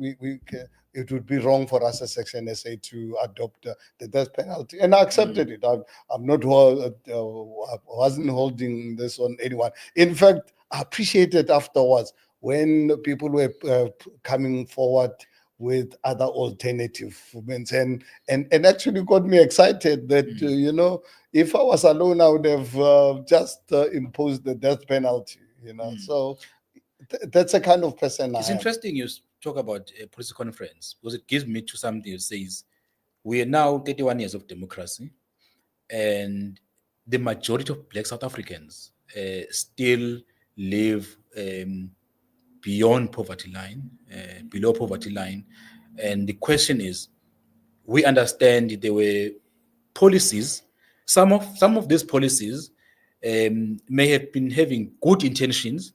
it would be wrong for us as ActionSA to adopt the death penalty, and I accepted it. I'm not I wasn't holding this on anyone. In fact, I appreciated afterwards when people were coming forward with other alternative movements, and actually got me excited that if I was alone, I would have just imposed the death penalty. So that's a kind of person It's I am. interesting you talk about a policy conference because it gives me to something that says we are now 31 years of democracy, and the majority of Black South Africans still live beyond poverty line, below poverty line. And the question is, we understand there were policies. Some of these policies may have been having good intentions,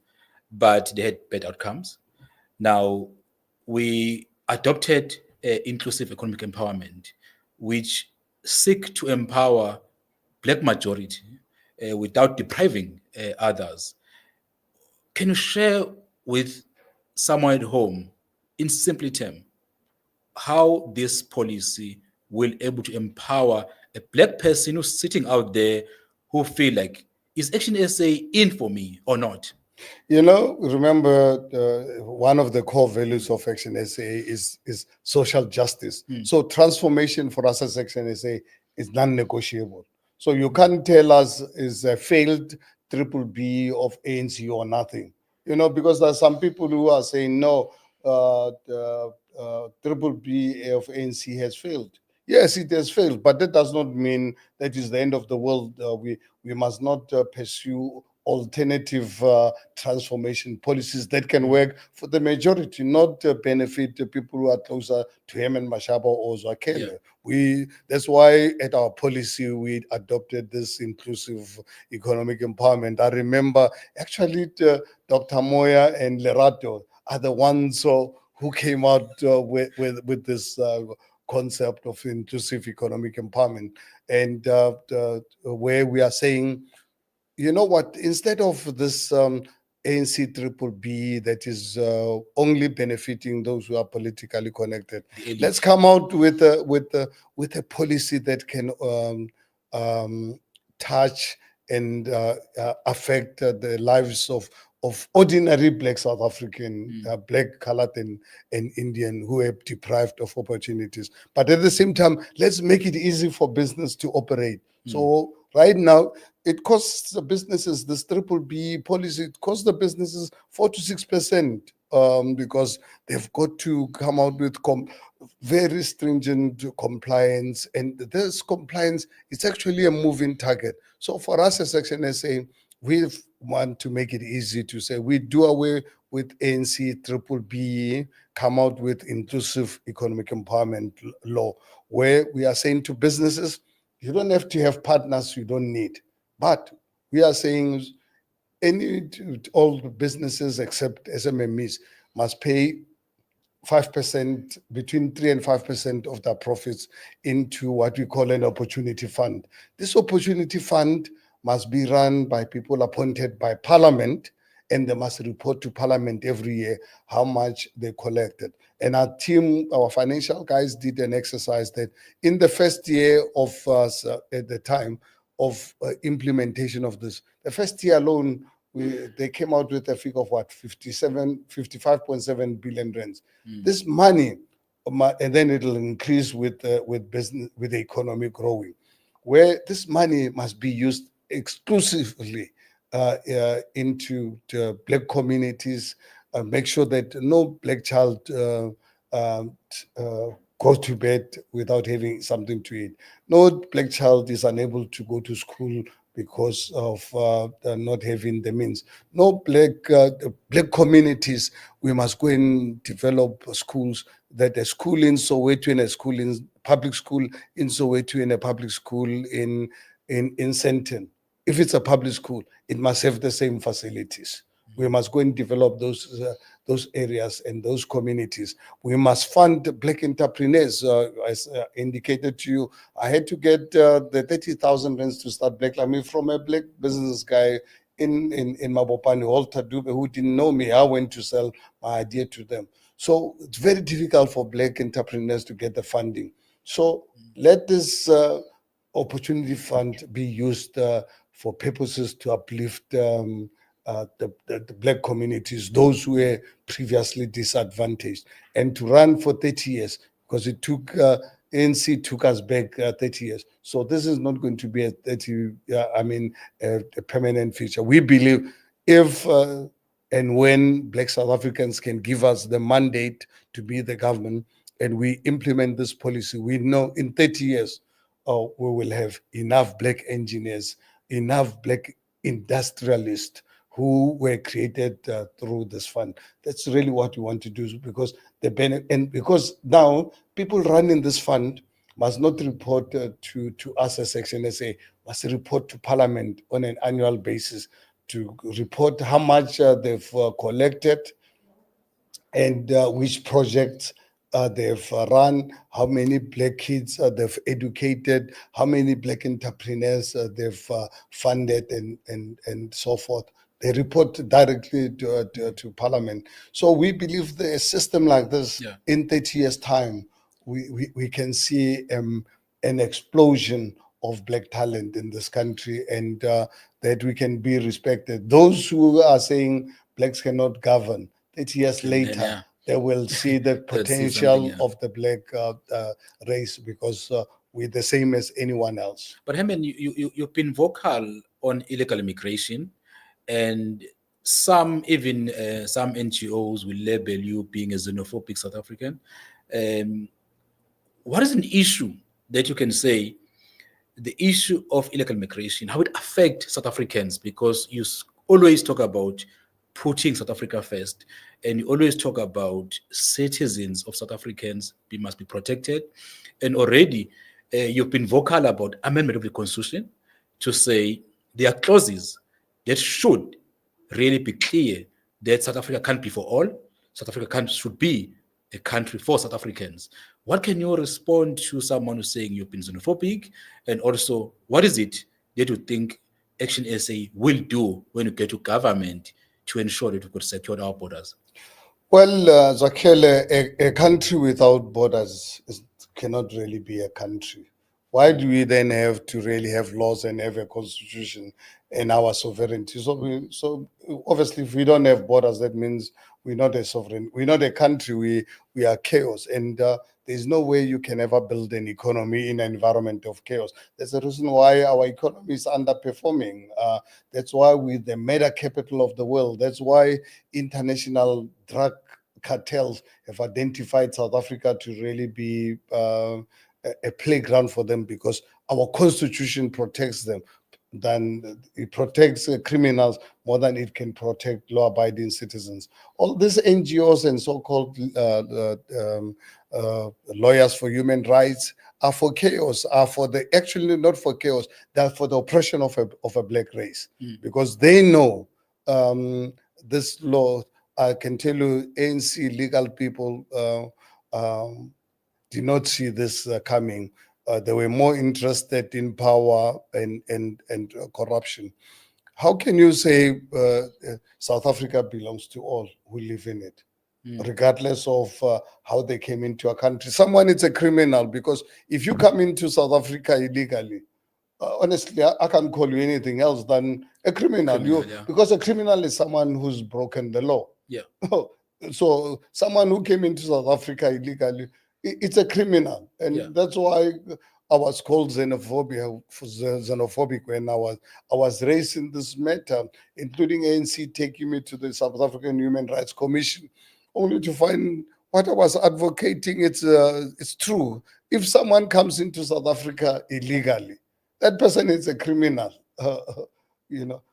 but they had bad outcomes. Now, we adopted inclusive economic empowerment, which seek to empower Black majority without depriving others. Can you share with someone at home, in simple terms, how this policy will able to empower a Black person who's sitting out there who feel like, is ActionSA in for me or not? You know, remember one of the core values of Action SA is social justice. So transformation for us as Action SA is non-negotiable. So you can't tell us is a failed triple B of ANC or nothing. You know, because there are some people who are saying no, the triple B of ANC has failed. Yes, it has failed, but that does not mean that is the end of the world. We must not pursue alternative transformation policies that can work for the majority, not benefit the people who are closer to Herman Mashaba or Zwakele. That's why at our policy we adopted this inclusive economic empowerment. I remember actually Dr. Moya and Lerato are the ones who came out with this concept of inclusive economic empowerment, and where we are saying, you know what, instead of this ANC triple B that is only benefiting those who are politically connected, let's come out with a policy that can touch and affect the lives of ordinary black South African, black, colored, and Indian who are deprived of opportunities. But at the same time, let's make it easy for business to operate. So right now, it costs the businesses, this triple B policy, it costs the businesses 4 to 6%, because they've got to come out with very stringent compliance. And this compliance, it's actually a moving target. So for us as Action SA, we want to make it easy to say we do away with ANC triple B, come out with inclusive economic empowerment law, where we are saying to businesses, you don't have to have partners you don't need. But we are saying all businesses except SMMEs must pay 5%, between 3 and 5% of their profits into what we call an opportunity fund. This opportunity fund must be run by people appointed by Parliament, and they must report to Parliament every year how much they collected. And our team, our financial guys, did an exercise that in the first year of at the time of implementation of this, the first year alone, they came out with a figure of what, 55.7 billion rands. This money, and then it'll increase with business, with the economy growing, where this money must be used exclusively into black communities. Make sure that no black child goes to bed without having something to eat. No black child is unable to go to school because of not having the means. No black communities, we must go and develop schools, that a school in Soweto and a school in public school in Soweto and a public school in Sandton. If it's a public school, it must have the same facilities. We must go and develop those areas and those communities. We must fund black entrepreneurs. As indicated to you, I had to get the 30,000 rands to start Black Lamy from a black business guy in Mabopane, Walter Dube, who didn't know me. I went to sell my idea to them. So it's very difficult for black entrepreneurs to get the funding. So let this opportunity fund be used for purposes to uplift the black communities, those who were previously disadvantaged, and to run for 30 years, because it took ANC took us back 30 years. So this is not going to be a 30, a permanent feature. We believe if and when black South Africans can give us the mandate to be the government and we implement this policy, we know in 30 years we will have enough black engineers, enough black industrialists who were created through this fund. That's really what we want to do, because because now people running this fund must not report to us as Action SA, must report to Parliament on an annual basis to report how much they've collected and which projects they've run, how many black kids they've educated, how many black entrepreneurs they've funded, and so forth. They report directly to Parliament. So we believe that a system like this, in 30 years' time, we can see an explosion of black talent in this country, and that we can be respected. Those who are saying blacks cannot govern, 30 years And then, later, yeah, they will see the they'll see something, potential yeah. of the black race, because we're the same as anyone else. But Herman, you've been vocal on illegal immigration, and even some NGOs will label you being a xenophobic South African. Um, what is an issue that you can say, the issue of illegal immigration, how it affects South Africans? Because always talk about putting South Africa first, and you always talk about citizens of South Africans must be protected. And already you've been vocal about amendment of the Constitution to say there are clauses that should really be clear that South Africa can't be for all. South Africa should be a country for South Africans. What can you respond to someone who's saying you've been xenophobic? And also, what is it that you think ActionSA will do when you get to government to ensure that we could secure our borders? Well, Zwakele, a country without borders cannot really be a country. Why do we then have to really have laws and have a constitution and our sovereignty? So obviously, if we don't have borders, that means we're not a sovereign. We're not a country. We are chaos, and there's no way you can ever build an economy in an environment of chaos. That's the reason why our economy is underperforming. That's why we're the meta capital of the world. That's why international drug cartels have identified South Africa to really be a playground for them, because our constitution protects them. Then it protects criminals more than it can protect law-abiding citizens. All these NGOs and so-called lawyers for human rights are for chaos, actually not for chaos, they're for the oppression of a black race, because they know this law. I can tell you, ANC legal people did not see this coming. They were more interested in power and corruption. How can you say South Africa belongs to all who live in it, regardless of how they came into a country? Someone is a criminal, because if you come into South Africa illegally, honestly, I can't call you anything else than a criminal. Yeah. Because a criminal is someone who's broken the law. Yeah. So someone who came into South Africa illegally, it's a criminal, and Yeah. that's why I was called xenophobic when I was raised in this matter, including ANC taking me to the South African Human Rights Commission, only to find what I was advocating. It's true. If someone comes into South Africa illegally, that person is a criminal.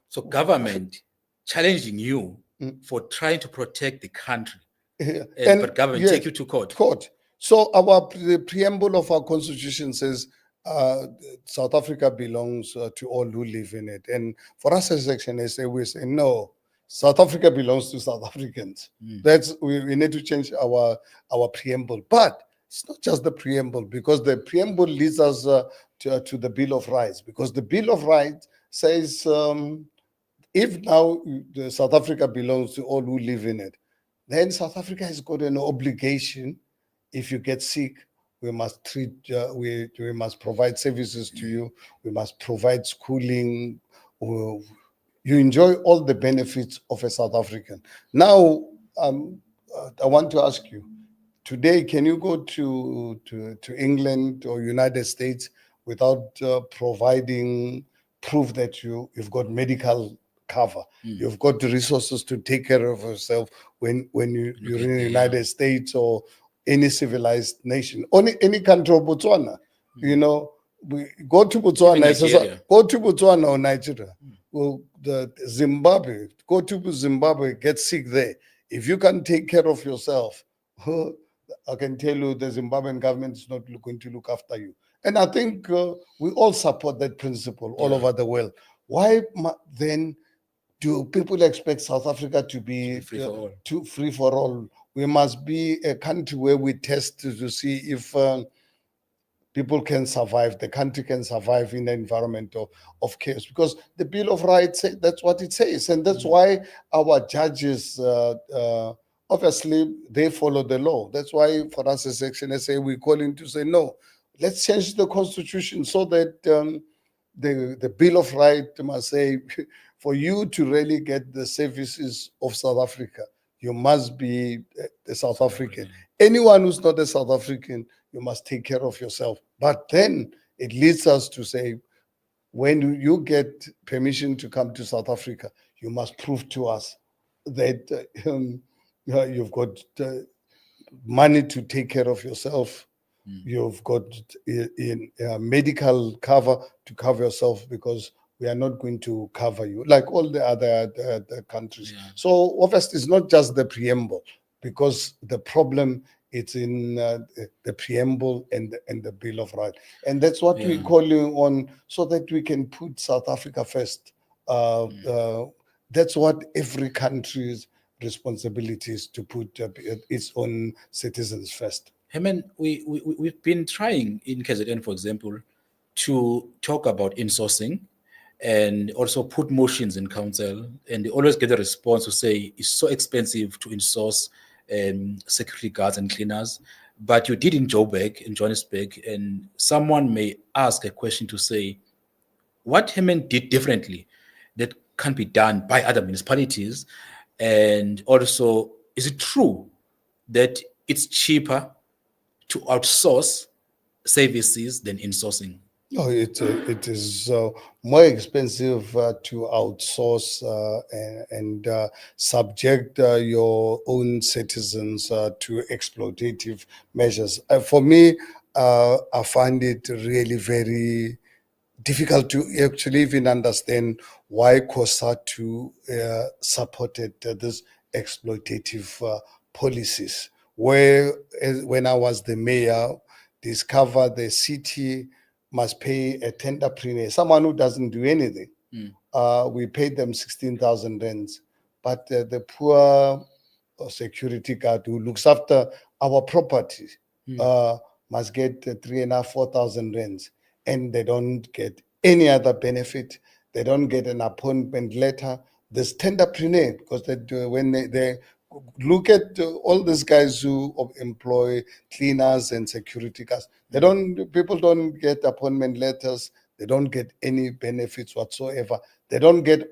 So government challenging you for trying to protect the country, but government yes, take you to court. So the preamble of our constitution says South Africa belongs to all who live in it. And for us as ActionSA, we say no. South Africa belongs to South Africans. We need to change our preamble. But it's not just the preamble, because the preamble leads us to the Bill of Rights. Because the Bill of Rights says if now South Africa belongs to all who live in it, then South Africa has got an obligation. If you get sick, we must treat. We must provide services to you. We must provide schooling. You enjoy all the benefits of a South African. Now, I want to ask you today: can you go to England or United States without providing proof that you've got medical cover? You've got the resources to take care of yourself when you're in the United States or any civilized nation, any country of Botswana. We go to Botswana, or Nigeria, the Zimbabwe, go to Zimbabwe, get sick there. If you can take care of yourself, I can tell you the Zimbabwean government is not going to look after you. And I think we all support that principle all over the world. Why then do people expect South Africa to be free for all? We must be a country where we test to see if people can survive, the country can survive in an environment of chaos. Because the Bill of Rights, that's what it says. And that's why our judges, obviously, they follow the law. That's why for us as ActionSA, we call in to say, no, let's change the constitution so that the Bill of Rights must say, for you to really get the services of South Africa, you must be a South African. Anyone who's not a South African, you must take care of yourself. But then it leads us to say, when you get permission to come to South Africa, you must prove to us that you've got money to take care of yourself. You've got in medical cover to cover yourself, because we are not going to cover you like all the other the countries. Yeah. So obviously, it's not just the preamble, because the problem it's in the preamble and the Bill of Rights, and that's what we're calling on, so that we can put South Africa first. That's what every country's responsibility is, to put its own citizens first. Herman, we've been trying in KZN, for example, to talk about insourcing and also put motions in council, and they always get a response to say it's so expensive to insource security guards and cleaners. But you did in Joburg, in Johannesburg, and someone may ask a question to say, what Herman did differently that can be done by other municipalities? And also, is it true that it's cheaper to outsource services than insourcing? No, it is more expensive to outsource and subject your own citizens to exploitative measures. For me, I find it really very difficult to actually even understand why COSATU supported this exploitative policies. Where, when I was the mayor, discovered the city must pay a tenderpreneur, someone who doesn't do anything. We paid them 16,000 rands, but the poor security guard who looks after our property must get 3,500, 4,000 rands, and they don't get any other benefit. They don't get an appointment letter. There's tenderpreneur, because when they look at all these guys who employ cleaners and security guards, people don't get appointment letters. They don't get any benefits whatsoever. They don't get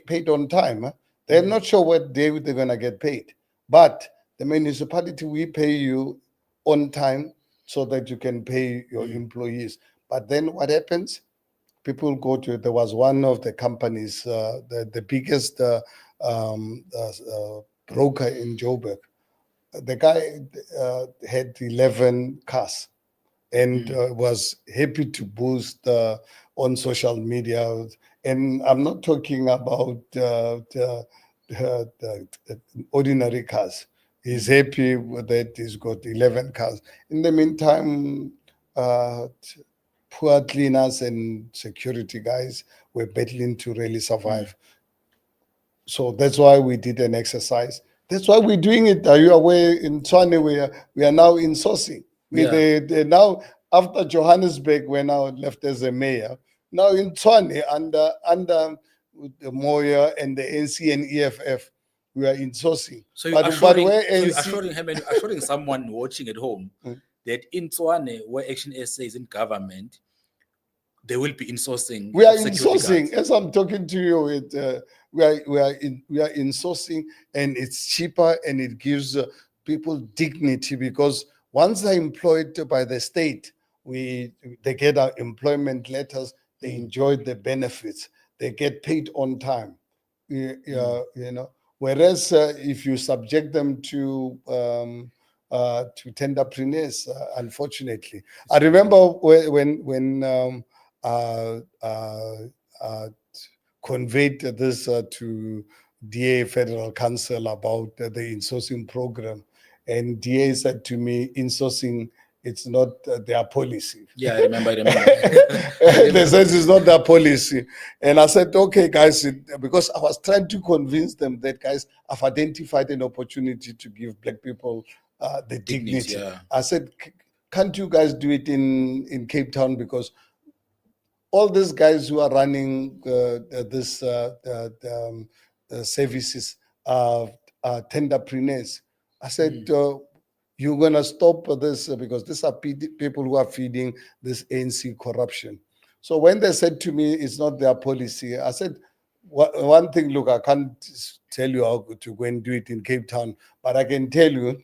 paid on time. They're not sure what day they're gonna get paid. But the municipality, we pay you on time so that you can pay your employees. But then what happens? People go to, there was one of the companies, the biggest broker in Joburg. The guy had 11 cars and was happy to boost on social media. And I'm not talking about the ordinary cars. He's happy with that he's got 11 cars. In the meantime, poor cleaners and security guys were battling to really survive. So that's why we did an exercise. That's why we're doing it. Are you aware? In Tshwane, we are now insourcing. Now, after Johannesburg, we're now left as a mayor. Now in Tshwane, under the Moya and the NC and EFF, we are insourcing. So you're NC, assuring someone watching at home that in Tshwane, where ActionSA is in government, they will be insourcing. We are insourcing. As I'm talking to you, we are insourcing, and it's cheaper, and it gives people dignity, because once they're employed by the state, they get our employment letters, they enjoy the benefits, they get paid on time. You know. Whereas if you subject them to tenderpreneurs, unfortunately, I remember when conveyed this to DA Federal Council about the insourcing program, and DA said to me, insourcing, it's not their policy. Yeah, I remember. They said it's not their policy. And I said, okay, guys, because I was trying to convince them that, guys, I've identified an opportunity to give Black people the dignity. Yeah. I said, can't you guys do it in Cape Town? Because all these guys who are running this services are tenderpreneurs. I said, You're going to stop this because these are people who are feeding this ANC corruption. So when they said to me, it's not their policy, I said, one thing, look, I can't tell you how to go and do it in Cape Town, but I can tell you,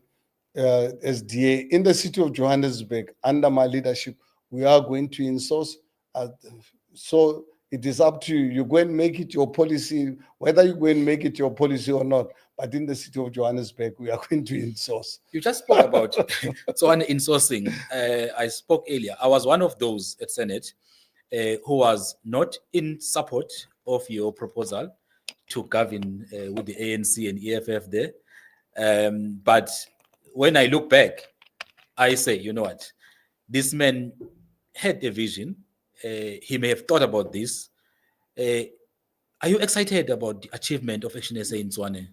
SDA, in the city of Johannesburg, under my leadership, we are going to insource. So it is up to you. You go and make it your policy, whether you go and make it your policy or not. But in the city of Johannesburg, we are going to insource. You just spoke about so on insourcing. I spoke earlier. I was one of those at Senate who was not in support of your proposal to govern with the ANC and EFF there. But when I look back, I say, you know what? This man had a vision. He may have thought about this. Are you excited about the achievement of ActionSA in Zwane?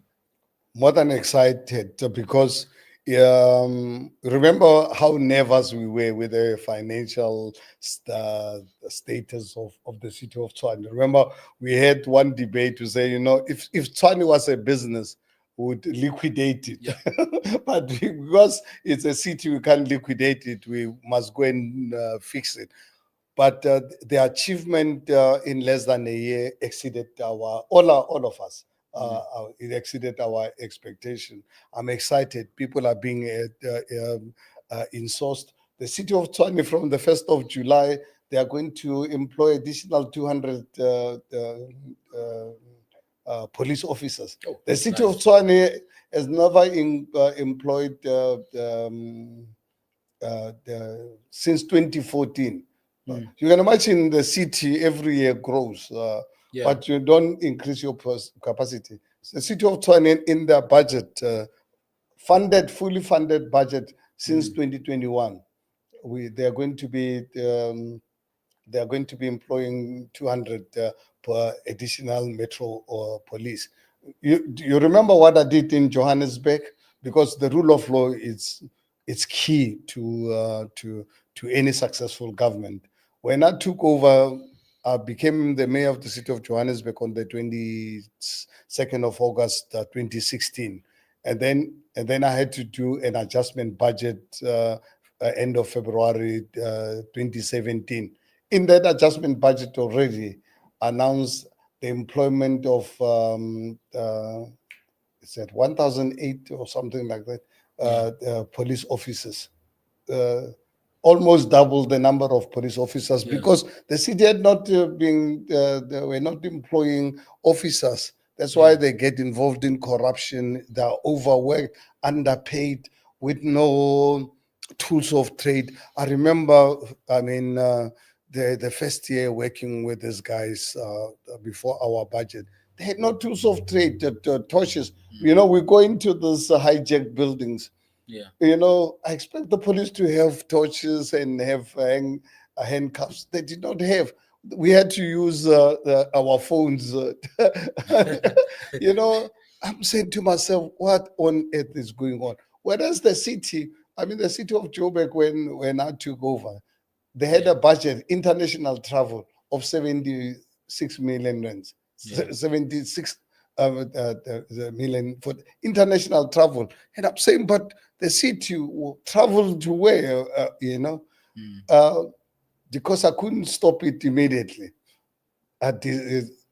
More than excited, because remember how nervous we were with the financial status of the city of Tshwane. Remember, we had one debate to say, you know, if Tshwane was a business, we would liquidate it. Yeah. But because it's a city, we can't liquidate it. We must go and fix it. But the achievement in less than a year exceeded all of us. It exceeded our expectation. I'm excited. People are being insourced. The city of Tshwane, from the 1st of July, they are going to employ additional 200 police officers. Oh, the city of Tshwane has never employed since 2014. You can imagine the city every year grows, yeah, but you don't increase your capacity. The city of Tshwane, in their budget, fully funded budget since 2021, they are going to be employing 200 per additional metro or police. You remember what I did in Johannesburg? Because the rule of law is key to any successful government. When I took over, I became the mayor of the city of Johannesburg on the 22nd of August 2016, and then I had to do an adjustment budget end of February 2017. In that adjustment budget already announced the employment of it's at 1,008 or something like that, police officers. Almost double the number of police officers, because the city had not they were not employing officers. That's why they get involved in corruption. They're overworked, underpaid, with no tools of trade. I remember, I mean, the first year working with these guys before our budget, they had no tools of trade, torches. You know, we go into these hijacked buildings. Yeah, you know, I expect the police to have torches and have handcuffs. They did not have. We had to use our phones. You know, I'm saying to myself, what on earth is going on? Whereas the city, I mean, the city of Joburg, when I took over, they had a budget, international travel, of 76 million rands. 76 the million for international travel. And I'm saying, but the city will travel to where, you know, because I couldn't stop it immediately. I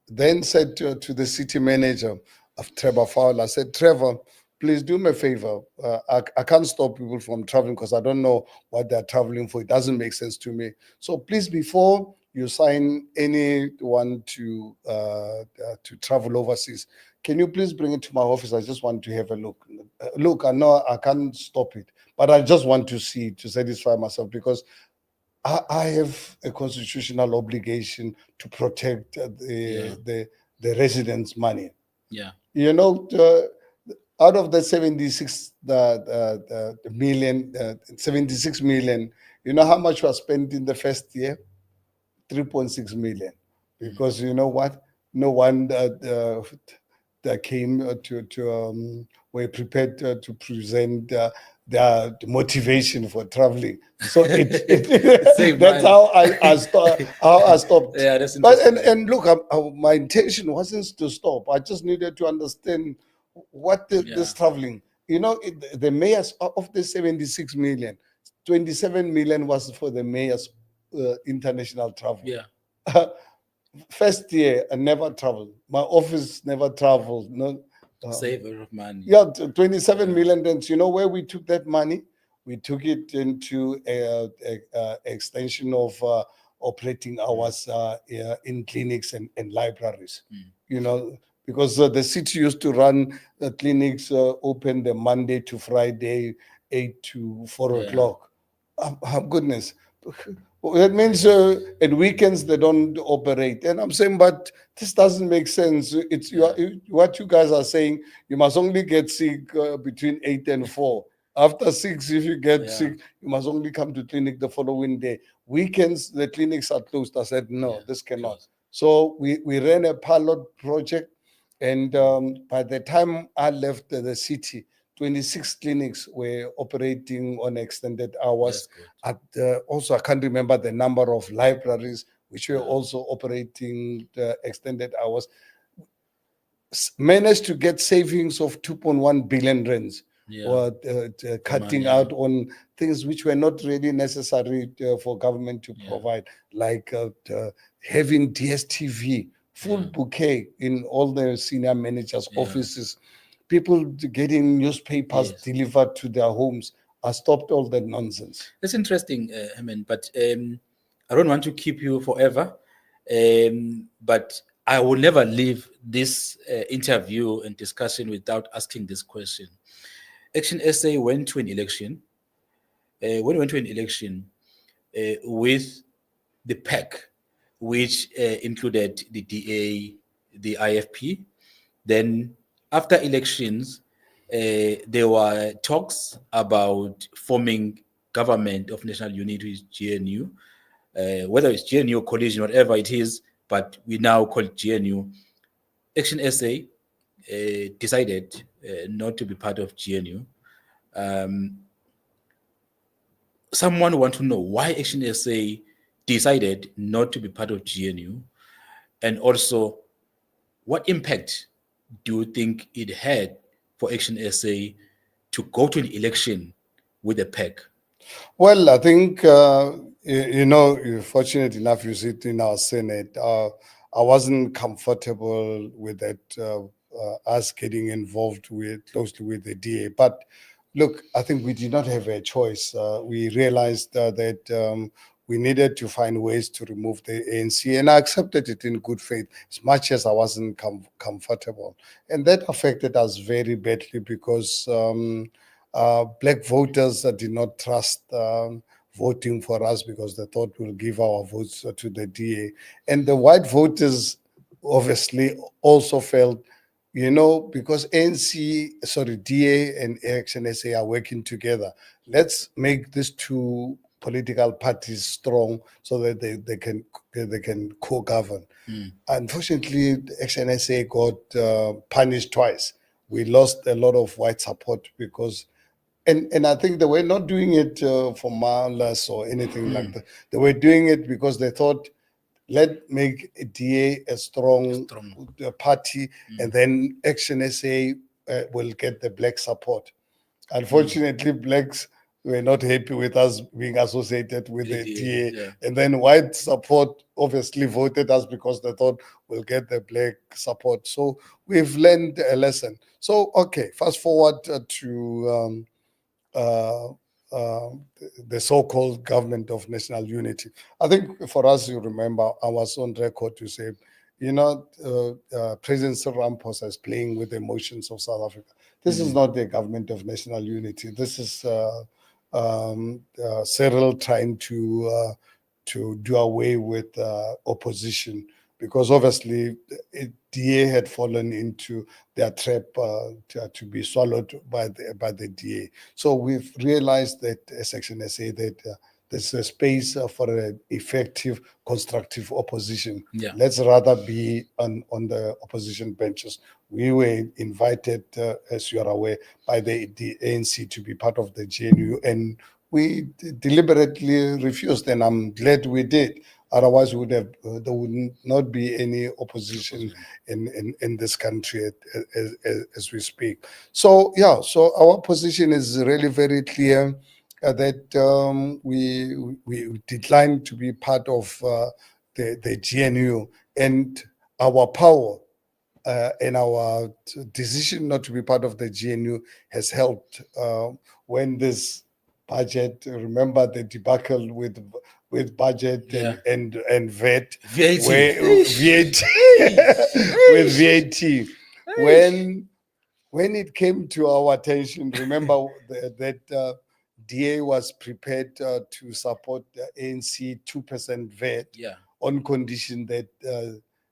then said to the city manager of Trevor Fowler, I said, Trevor, please do me a favor. I can't stop people from traveling because I don't know what they're traveling for. It doesn't make sense to me. So please, before you sign anyone to travel overseas, can you please bring it to my office? I just want to have a look. Look, I know I can't stop it, but I just want to see it to satisfy myself, because I have a constitutional obligation to protect the residents' money. Yeah, you know, out of the 76 million, you know how much was spent in the first year? 3.6 million, because you know what? No one that came were prepared to present their motivation for traveling. So that's how I stopped. Yeah, that's interesting. But and look, my intention wasn't to stop. I just needed to understand what this traveling. the mayors of the 76 million, 27 million was for the mayors' international travel. Yeah. First year, I never traveled. My office never traveled. No, Save a lot of money. yeah, 27 million rents. You know where we took that money? We took it into a extension of operating hours in clinics and libraries. Because the city used to run the clinics open the Monday to Friday, 8 to 4 o'clock. Goodness. That means at weekends they don't operate. And I'm saying, but this doesn't make sense. It's what you guys are saying. You must only get sick between 8 and 4. After 6, if you get sick, you must only come to clinic the following day. Weekends, the clinics are closed. I said, no, this cannot. closed. So we ran a pilot project. And by the time I left the city, 26 clinics were operating on extended hours. Also, I can't remember the number of libraries which were also operating the extended hours. Managed to get savings of 2.1 billion rands. Or cutting out on things which were not really necessary for government to provide, like having DSTV, full bouquet in all the senior managers' offices, people getting newspapers delivered to their homes. I stopped all that nonsense. That's interesting, Herman, but I don't want to keep you forever, but I will never leave this interview and discussion without asking this question. ActionSA went to an election. When we went to an election with the PAC, which included the DA, the IFP. Then after elections, there were talks about forming government of national unity with GNU, whether it's GNU coalition, whatever it is, but we now call it GNU. ActionSA decided not to be part of GNU. Someone want to know why ActionSA decided not to be part of GNU, and also what impact do you think it had for ActionSA to go to an election with a PAC? Well, I think, you're fortunate enough you sit in our Senate. I wasn't comfortable with that, us getting involved closely with the DA. But look, I think we did not have a choice. We realized that we needed to find ways to remove the ANC, and I accepted it in good faith, as much as I wasn't comfortable. And that affected us very badly because black voters did not trust voting for us because they thought we'll give our votes to the DA. And the white voters obviously also felt, because DA and ActionSA are working together, let's make these two political parties strong so that they can co-govern. Unfortunately, ActionSA got punished twice. We lost a lot of white support because, and I think they were not doing it for malice or anything like that. They were doing it because they thought, let make a DA a strong party, and then ActionSA will get the black support. Unfortunately, blacks were not happy with us being associated with the DA. And then white support obviously voted us because they thought we'll get the black support. So we've learned a lesson. So, okay, fast forward to the so-called government of national unity. I think for us, you remember, I was on record to say, President Cyril Ramaphosa is playing with the emotions of South Africa. This is not the government of national unity. This is Cyril trying to do away with opposition, because obviously DA had fallen into their trap to be swallowed by the DA. So we've realized that as ActionSA that there's a space for an effective, constructive opposition. Let's rather be on the opposition benches. We were invited, as you are aware, by the ANC to be part of the GNU, and we deliberately refused, and I'm glad we did. Otherwise, there would not be any opposition in this country as we speak. So yeah, so our position is really very clear, that we decline to be part of the GNU, and our power and our decision not to be part of the GNU has helped when this budget. Remember the debacle with budget Yeah. and VAT, VAT. where VAT with VAT when it came to our attention. Remember that DA was prepared to support the ANC 2% VAT Yeah. on condition that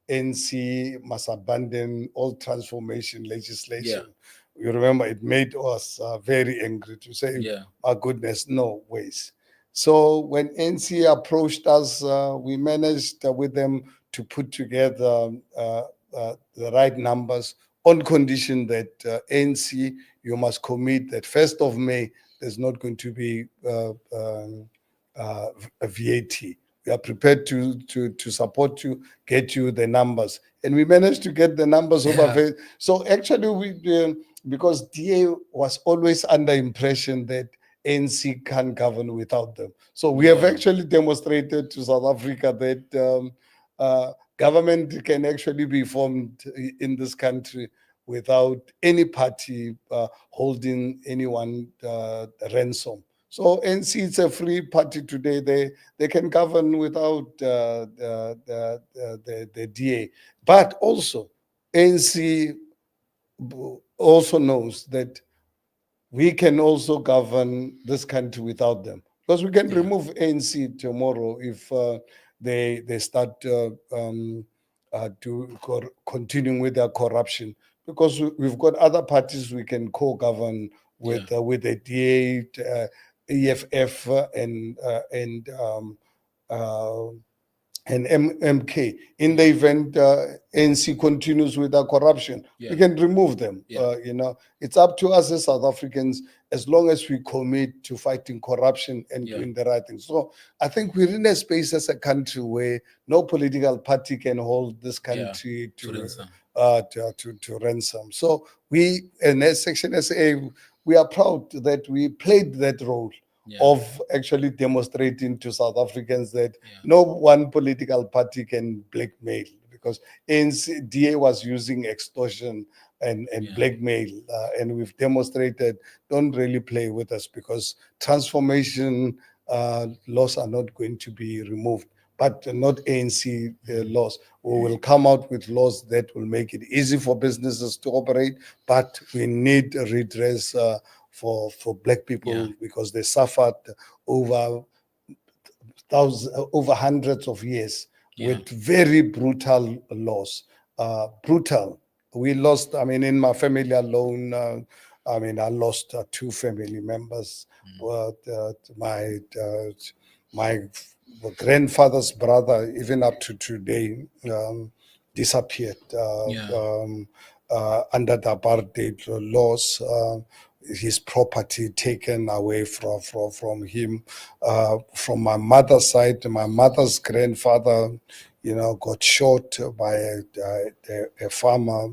ANC must abandon all transformation legislation. You remember it made us very angry to say, Yeah. my goodness, no ways. So when ANC approached us, we managed with them to put together the right numbers on condition that ANC, you must commit that 1st of May, there's not going to be a VAT. We are prepared to support you, get you the numbers. And we managed to get the numbers over. Yeah. So actually, because DA was always under impression that ANC can't govern without them. So we have Yeah. actually demonstrated to South Africa that government can actually be formed in this country without any party holding anyone ransom. So NC is a free party today. They can govern without the DA. But also, ANC also knows that we can also govern this country without them, because we can remove ANC tomorrow if they start continuing with their corruption, because we've got other parties we can co-govern with the DA, EFF, and MK. In the event ANC continues with the corruption, we can remove them. It's up to us as South Africans, as long as we commit to fighting corruption and doing the right thing. So I think we're in a space as a country where no political party can hold this country to ransom. So we, as Section SA, we are proud that we played that role of actually demonstrating to South Africans that no one political party can blackmail, because DA was using extortion and blackmail, and we've demonstrated, don't really play with us, because transformation laws are not going to be removed, but not ANC laws. We will come out with laws that will make it easy for businesses to operate, but we need a redress for Black people, because they suffered over hundreds of years with very brutal laws. Brutal. We lost, in my family alone, I lost 2 family members. My grandfather's brother, even up to today, disappeared under the apartheid laws. His property taken away from him. From my mother's side, my mother's grandfather, got shot by a farmer.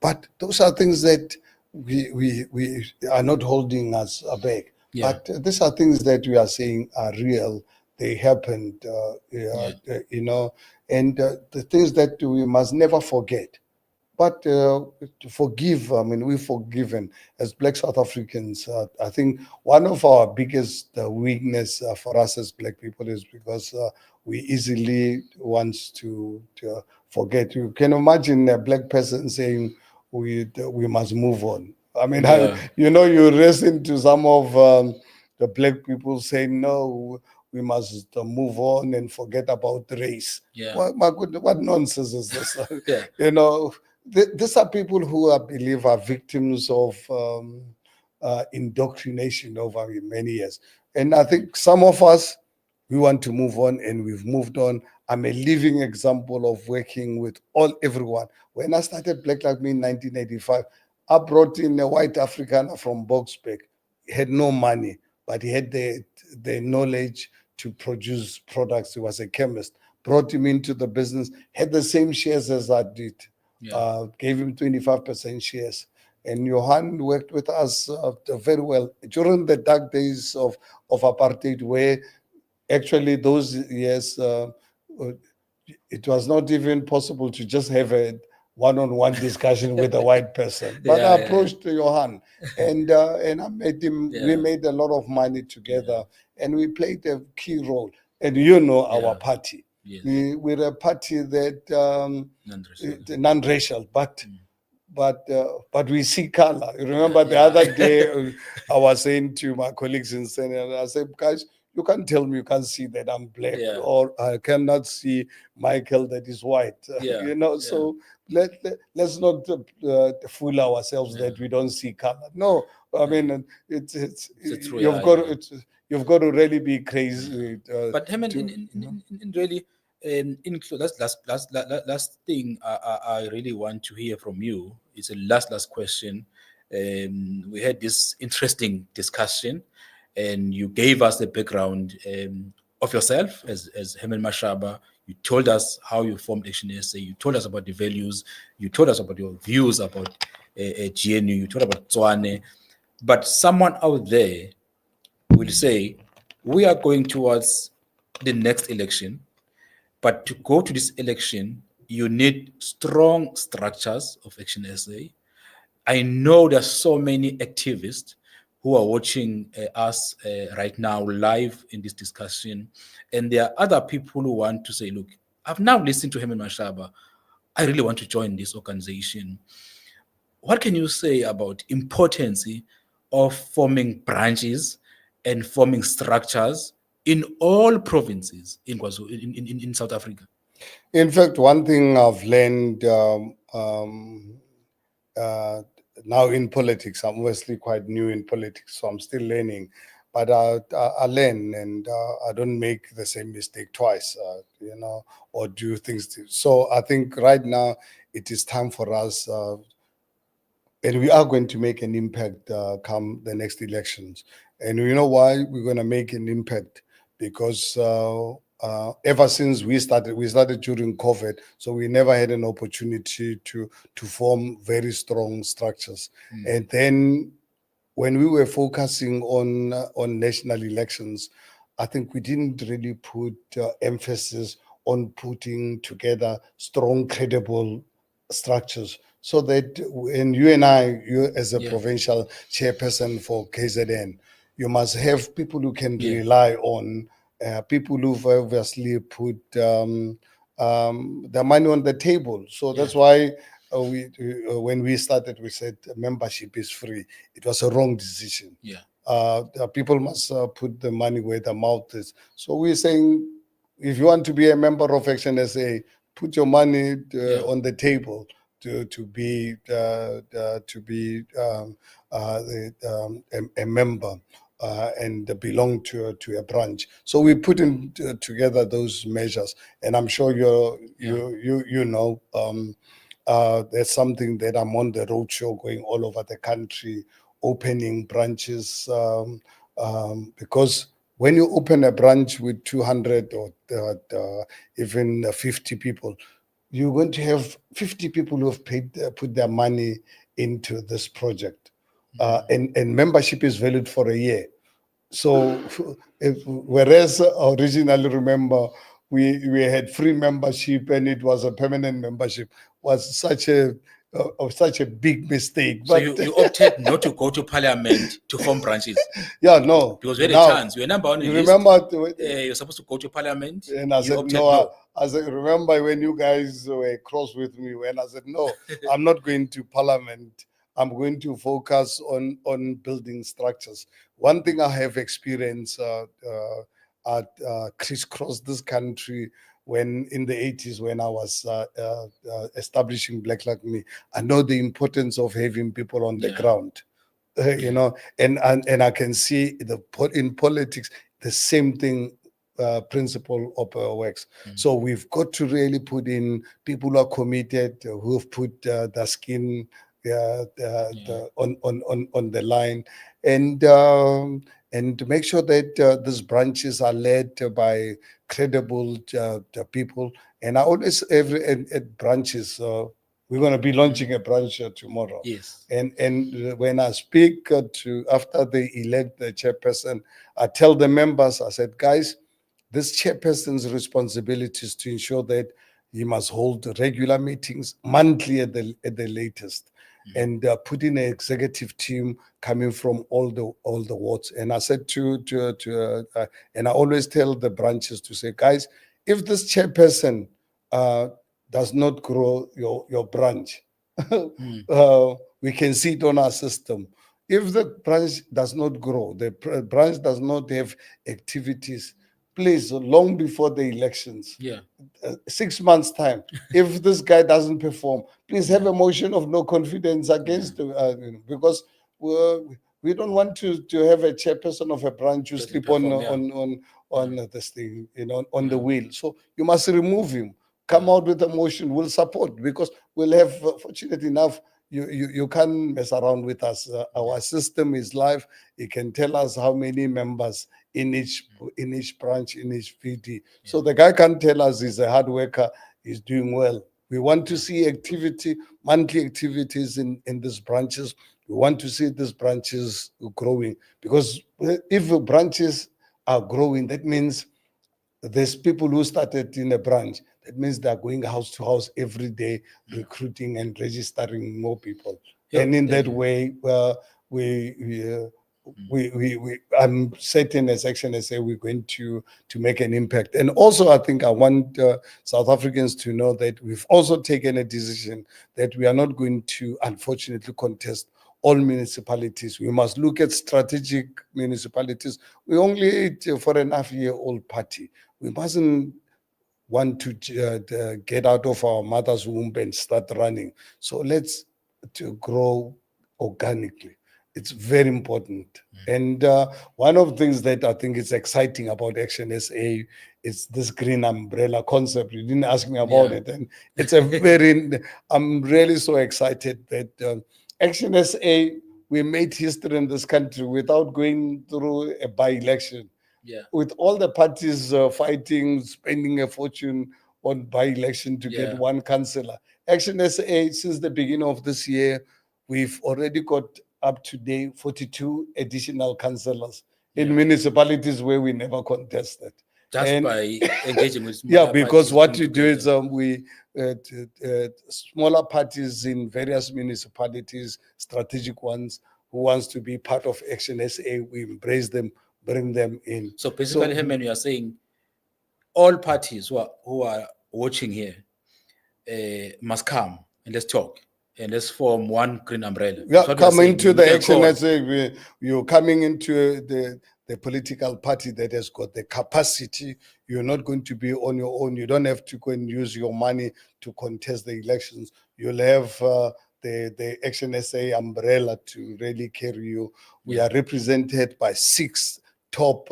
But those are things that we are not holding us back. But these are things that we are saying are real. They happened, and the things that we must never forget. But to forgive, we've forgiven as Black South Africans. I think one of our biggest weakness for us as Black people is because we easily want to forget. You can imagine a Black person saying, we must move on. You listen to some of the Black people saying, no, we must move on and forget about race. My goodness, what nonsense is this? These are people who I believe are victims of indoctrination over many years. And I think some of us, we want to move on, and we've moved on. I'm a living example of working with everyone. When I started Black Like Me in 1985, I brought in a white Afrikaner from Boksburg. He had no money, but he had the knowledge produce products. He was a chemist. Brought him into the business, had the same shares as I did. Yeah. Gave him 25% shares. And Johan worked with us very well during the dark days of apartheid, where actually those years it was not even possible to just have a one-on-one discussion with a white person. But I Yeah, yeah, approached Johan, and I met him. We yeah, made a lot of money together, and we played a key role. And you know our yeah. party. Yes. We're a party that Non-racial. non-racial, Mm. but we see color. You remember the Yeah. other day I was saying to my colleagues in Senate, I said, guys, you can't tell me you can't see that I'm black, Yeah. or I cannot see Michael that is white. Yeah. You know, Yeah. so let's not fool ourselves Yeah. that we don't see color. No, I mean it's It's a true. you've Yeah, got yeah. you've got to really be crazy But Herman, to. in really, last thing I really want to hear from you is a last question. We had this interesting discussion, and you gave us the background of yourself as Herman Mashaba. You told us how you formed ActionSA. You told us about the values. You told us about your views about GNU. You told about Tswane. But someone out there will say, we are going towards the next election, but to go to this election, you need strong structures of Action SA. I know there's so many activists who are watching us right now live in this discussion, and there are other people who want to say, look, I've now listened to Herman Mashaba. I really want to join this organization. What can you say about importance of forming branches and forming structures in all provinces in in South Africa? In fact, one thing I've learned uh, now in politics, I'm obviously quite new in politics, so I'm still learning. But I learn, and I don't make the same mistake twice, you know, or do things. So I think right now it is time for us, and we are going to make an impact come the next elections. And you know why we're going to make an impact? Because ever since we started during COVID, so we never had an opportunity to form very strong structures. And then when we were focusing on national elections, I think we didn't really put emphasis on putting together strong, credible structures. So that when you and I, you as a Yeah. provincial chairperson for KZN, you must have people who can Yeah. rely on, people who've obviously put the money on the table. So that's why when we started, we said membership is free. It was a wrong decision. Yeah. The people must put the money where the mouth is. So we're saying, if you want to be a member of Action SA, put your money on the table to be a member. And belong to a branch. So we put in together those measures, and I'm sure you know. There's something that I'm on the roadshow going all over the country, opening branches, because when you open a branch with 200 or even 50 people, you're going to have 50 people who have put their money into this project. And membership is valid for a year. So, whereas originally, remember, we had free membership and it was a permanent membership, was such a big mistake. So But you opted not to go to parliament to form branches yeah, no. because you had a Now chance. You were number on the you list. remember, You're supposed to go to parliament. and I You said opted no. no. I said, remember when you guys were cross with me when I said no, I'm not going to parliament. I'm going to focus on building structures. One thing I have experienced at crisscross this country when in the 80s when I was establishing Black Like Me, I know the importance of having people on the Yeah. ground. You know, and I can see in politics the same thing. Principle of works. So we've got to really put in people who are committed, who have put their skin on the line, and and to make sure that these branches are led by credible people. And I always, at branches, we're going to be launching a branch tomorrow. Yes. And when I speak after they elect the chairperson, I tell the members, I said, guys, this chairperson's responsibility is to ensure that he must hold regular meetings, monthly at the latest, and put in an executive team coming from all the wards. And I said and I always tell the branches to say, guys, if this chairperson does not grow your branch, we can see it on our system. If the branch does not grow, the branch does not have activities, please, long before the elections, 6 months time, if this guy doesn't perform, please have a motion of no confidence against because we don't want to have a chairperson of a branch who sleep on this thing, on the wheel. So you must remove him. Come out with a motion. We'll support, because we'll have, fortunate enough, you can't mess around with us. Our system is live. It can tell us how many members in each branch, in each PD. So the guy can't tell us he's a hard worker, he's doing well. We want to see activity, monthly activities in these branches. We want to see these branches growing, because if branches are growing, that means there's people who started in a branch. That means they're going house to house every day, recruiting and registering more people. And in that way, I'm certain as ActionSA, we're going to make an impact. And also, I think I want South Africans to know that we've also taken a decision that we are not going to, unfortunately, contest all municipalities. We must look at strategic municipalities. We only 4.5-year-old party. We mustn't want to get out of our mother's womb and start running. So let's grow organically. It's very important. And one of the things that I think is exciting about ActionSA is this green umbrella concept. You didn't ask me about it. And it's I'm really so excited that ActionSA, we made history in this country without going through a by-election. With all the parties fighting, spending a fortune on by-election to get one councillor. ActionSA, since the beginning of this year, we've already got up to date 42 additional councillors in municipalities where we never contested. Just by engaging with smaller because what we do together. is we smaller parties in various municipalities, strategic ones, who wants to be part of ActionSA, we embrace them, bring them in. So basically, Herman, you are saying all parties who are watching here must come and let's talk and let's form one green umbrella. Yeah, coming to the ActionSA, you're coming into the political party that has got the capacity. You're not going to be on your own. You don't have to go and use your money to contest the elections. You'll have the ActionSA umbrella to really carry you. We are represented by 6 top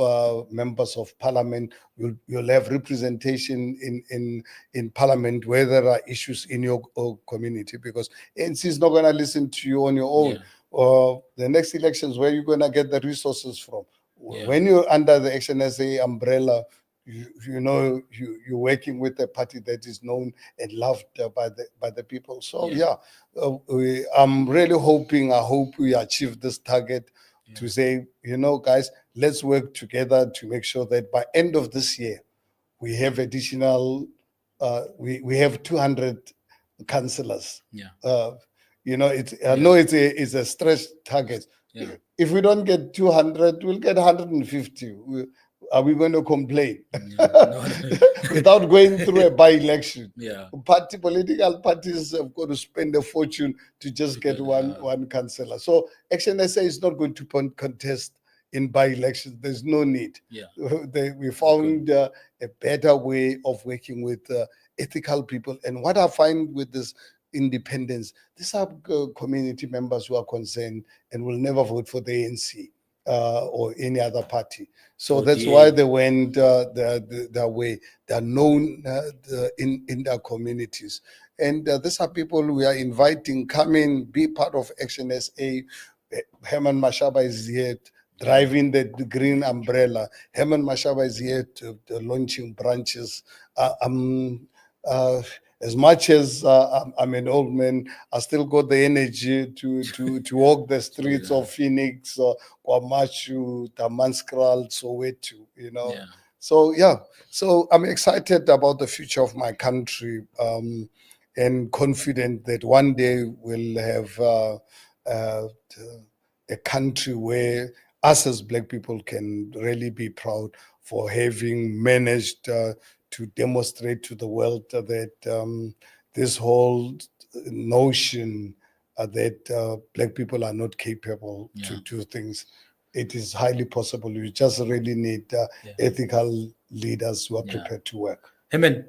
members of parliament. You'll have representation in parliament where there are issues in your community, because ANC is not going to listen to you on your own. Or the next elections, where you're going to get the resources from. When you're under the ActionSA umbrella, you're working with a party that is known and loved by the people. So I'm really hoping, I hope we achieve this target to say, guys, let's work together to make sure that by end of this year, we have additional, we have 200 councillors. I know it's a stretch target. If we don't get 200, we'll get 150. Are we going to complain? No. Without going through a by-election. Political parties have got to spend a fortune to just get one councillor. So ActionSA is not going to contest in by-elections. There's no need. We found a better way of working with ethical people. And what I find with this independence, these are community members who are concerned and will never vote for the ANC or any other party. So that's why they went their way. They're known in their communities. And these are people we are inviting, come in, be part of ActionSA. Herman Mashaba is here. driving the green umbrella. Herman Mashaba is here to launching branches. Uh, as much as I'm an old man, I still got the energy to walk the streets of Phoenix, Kwamashu, Tamanskral, Soweto, you know. Yeah. So, yeah, so I'm excited about the future of my country, and confident that one day we'll have a country where us as Black people can really be proud for having managed to demonstrate to the world that this whole notion that Black people are not capable to do things, it is highly possible. You just really need ethical leaders who are prepared to work. Herman,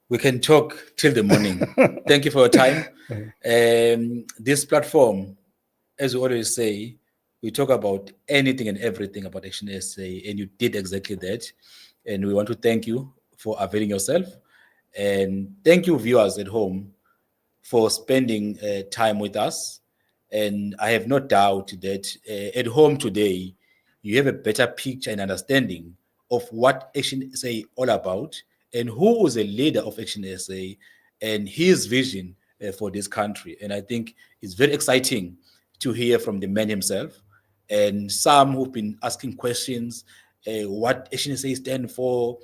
we can talk till the morning. Thank you for your time. This platform, as we always say, we talk about anything and everything about ActionSA, and you did exactly that. And we want to thank you for availing yourself. And thank you, viewers at home, for spending time with us. And I have no doubt that at home today, you have a better picture and understanding of what ActionSA all about and who is a leader of ActionSA and his vision for this country. And I think it's very exciting to hear from the man himself and some who've been asking questions, what ActionSA stand for,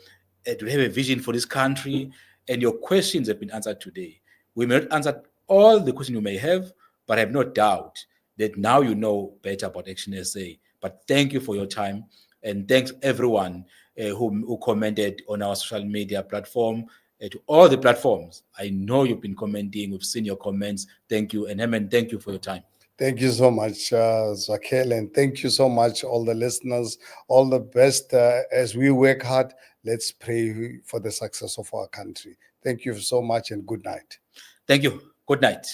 do we have a vision for this country? And your questions have been answered today. We may not answer all the questions you may have, but I have no doubt that now you know better about ActionSA. But thank you for your time, and thanks everyone who commented on our social media platform, to all the platforms. I know you've been commenting, we've seen your comments. Thank you, and Herman, thank you for your time. Thank you so much, Zwakele, and thank you so much, all the listeners. All the best as we work hard. Let's pray for the success of our country. Thank you so much, and good night. Thank you. Good night.